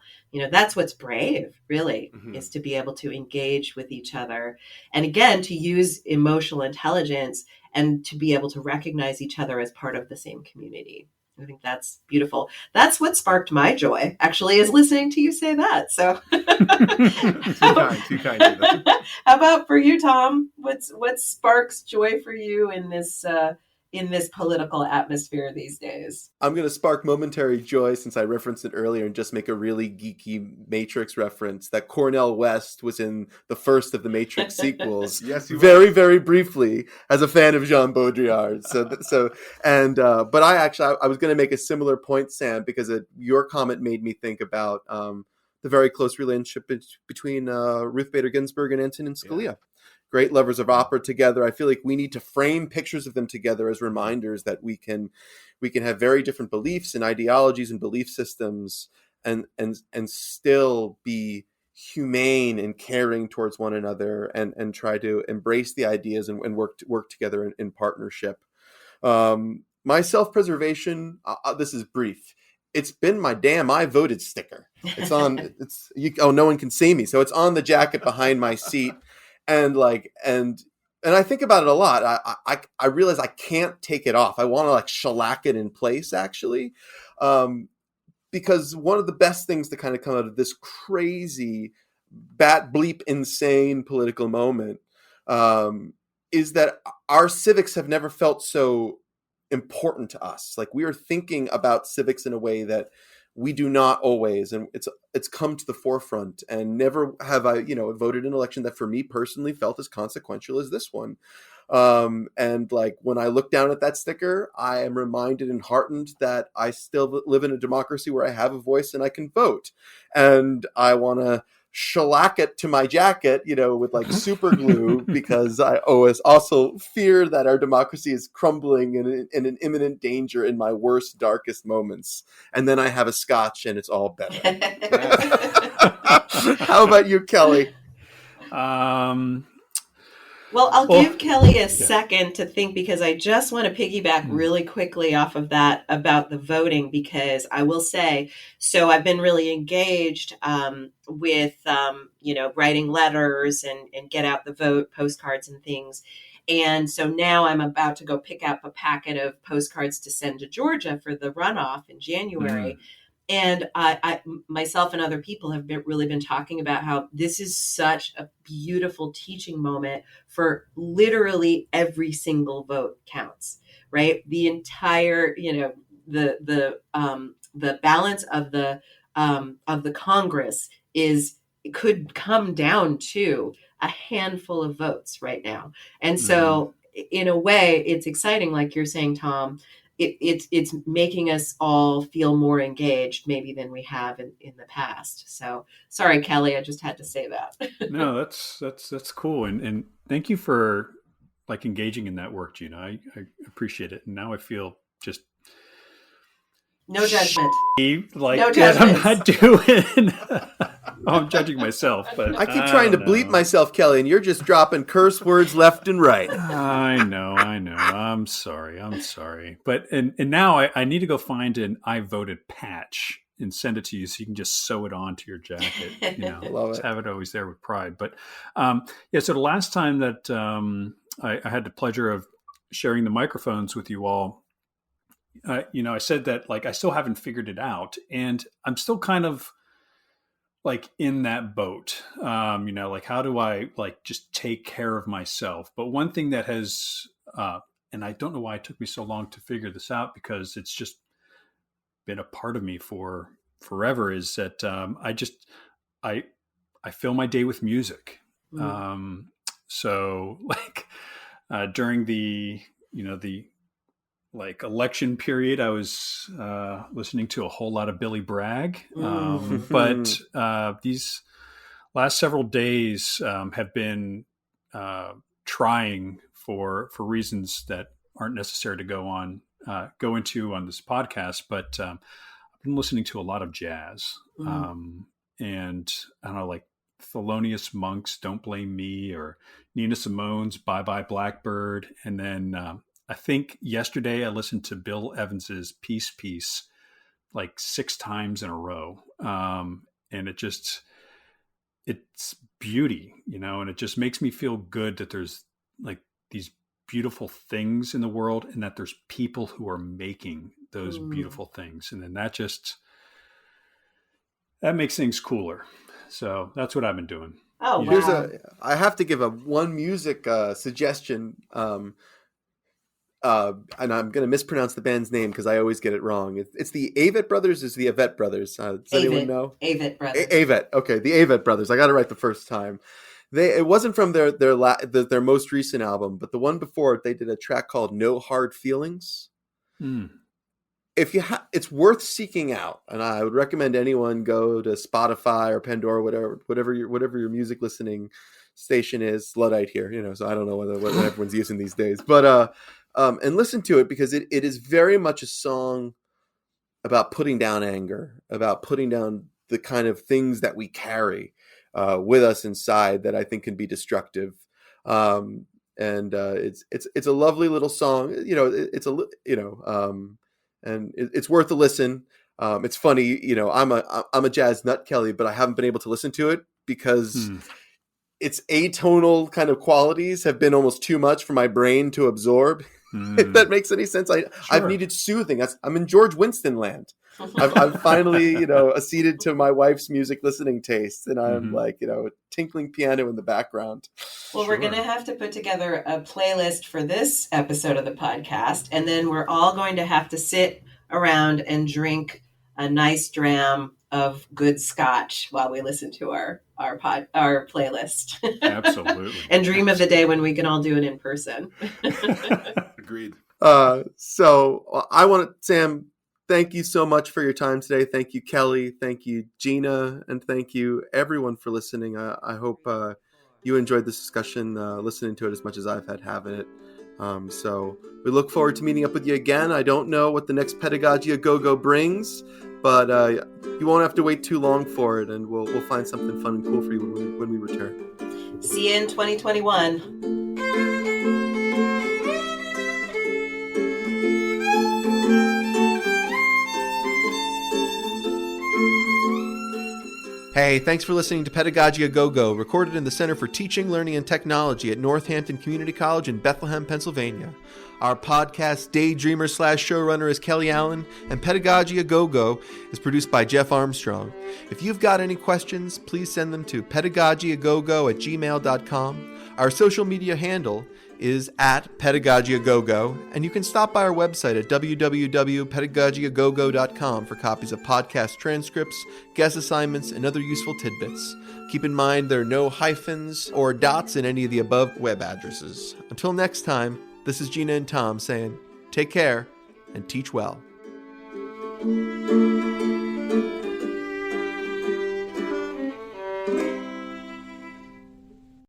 That's what's brave, really, is to be able to engage with each other. And again, to use emotional intelligence and to be able to recognize each other as part of the same community. I think that's beautiful. That's what sparked my joy, actually, is listening to you say that. So, Too kind, Gina. how about for you, Tom? What sparks joy for you in this political atmosphere these days? I'm going to spark momentary joy since I referenced it earlier and just make a really geeky Matrix reference that Cornel West was in the first of the Matrix sequels. Yes, you very, very briefly as a fan of Jean Baudrillard. But I was going to make a similar point, Sam, because your comment made me think about the very close relationship between Ruth Bader Ginsburg and Antonin Scalia. Yeah. Great lovers of opera together. I feel like we need to frame pictures of them together as reminders that we can have very different beliefs and ideologies and belief systems and still be humane and caring towards one another and try to embrace the ideas and work together in partnership. My self-preservation, this is brief. It's been my damn I voted sticker. It's on. No one can see me, so it's on the jacket behind my seat. And I think about it a lot. I realize I can't take it off. I want to shellac it in place, actually, because one of the best things to kind of come out of this crazy, bat bleep, insane political moment is that our civics have never felt so important to us. Like, we are thinking about civics in a way that we do not always, and it's come to the forefront. And never have I, voted an election that for me personally felt as consequential as this one. And when I look down at that sticker, I am reminded and heartened that I still live in a democracy where I have a voice and I can vote. And I want to shellac it to my jacket, with super glue, because I always also fear that our democracy is crumbling in an imminent danger in my worst, darkest moments. And then I have a scotch and it's all better. How about you, Kelly? Well, I'll give Kelly a second to think, because I just want to piggyback really quickly off of that about the voting, because I will say, so I've been really engaged with, writing letters and get out the vote postcards and things. And so now I'm about to go pick up a packet of postcards to send to Georgia for the runoff in January. And I myself and other people have really been talking about how this is such a beautiful teaching moment for literally every single vote counts, right? The entire, the balance of the Congress could come down to a handful of votes right now. And so in a way, it's exciting, like you're saying, Tom. It's making us all feel more engaged maybe than we have in the past. So sorry, Kelly, I just had to say that. No, that's cool. And thank you for engaging in that work, Gina. I appreciate it. And now I feel just no judgment. No judgment. I'm not doing. I'm judging myself, but I keep trying to bleep myself, Kelly, and you're just dropping curse words left and right. I know. I'm sorry. But and now I need to go find an I voted patch and send it to you so you can just sew it onto your jacket. Love just have it always there with pride. But so the last time that I had the pleasure of sharing the microphones with you all, I said that I still haven't figured it out, and I'm still kind of in that boat. How do I just take care of myself? But one thing that has, and I don't know why it took me so long to figure this out, because it's just been a part of me for forever, is that I fill my day with music. So during the election period, I was listening to a whole lot of Billy Bragg. But these last several days have been trying for reasons that aren't necessary to go into on this podcast. But I've been listening to a lot of jazz. And I don't know, Thelonious Monk's Don't Blame Me, or Nina Simone's Bye Bye Blackbird. And then I think yesterday I listened to Bill Evans's Peace Piece 6 times in a row. And it's beauty, and it just makes me feel good that there's these beautiful things in the world, and that there's people who are making those beautiful things. And then that makes things cooler. So that's what I've been doing. Oh, wow. I have to give one music suggestion. And I'm going to mispronounce the band's name because I always get it wrong. It's the Avett Brothers. Is the Avett Brothers? Does anyone know? Avett Brothers. Avett. Okay, the Avett Brothers. I got it right the first time. It wasn't from their most recent album, but the one before it, they did a track called "No Hard Feelings." If it's worth seeking out, and I would recommend anyone go to Spotify or Pandora, whatever your music listening station is. Luddite here, so I don't know what everyone's using these days, but and listen to it because it is very much a song about putting down anger, about putting down the kind of things that we carry with us inside that I think can be destructive. And it's a lovely little song. And it's worth a listen. It's funny, I'm a jazz nut, Kelly, but I haven't been able to listen to it because its atonal kind of qualities have been almost too much for my brain to absorb. If that makes any sense. I've needed soothing. I'm in George Winston land. I've finally, acceded to my wife's music listening tastes, and I'm tinkling piano in the background. Well, we're going to have to put together a playlist for this episode of the podcast, and then we're all going to have to sit around and drink a nice dram of good scotch while we listen to our playlist. Absolutely. And dream of the day when we can all do it in person. Agreed. So I want to, Sam, thank you so much for your time today. Thank you, Kelly. Thank you, Gina. And thank you, everyone, for listening. I hope you enjoyed this discussion, listening to it as much as I've had having it. So we look forward to meeting up with you again. I don't know what the next Pedagogy A Go-Go brings, but you won't have to wait too long for it, and we'll find something fun and cool for you when we return. See you in 2021. Hey, thanks for listening to Pedagogy A Go-Go, recorded in the Center for Teaching, Learning, and Technology at Northampton Community College in Bethlehem, Pennsylvania. Our podcast daydreamer/showrunner is Kelly Allen, and Pedagogy A Go-Go is produced by Jeff Armstrong. If you've got any questions, please send them to pedagogyagogo@gmail.com. Our social media handle is @pedagogyagogo, and you can stop by our website at www.pedagogyagogo.com for copies of podcast transcripts, guest assignments, and other useful tidbits. Keep in mind there are no hyphens or dots in any of the above web addresses. Until next time, this is Gina and Tom saying, take care and teach well.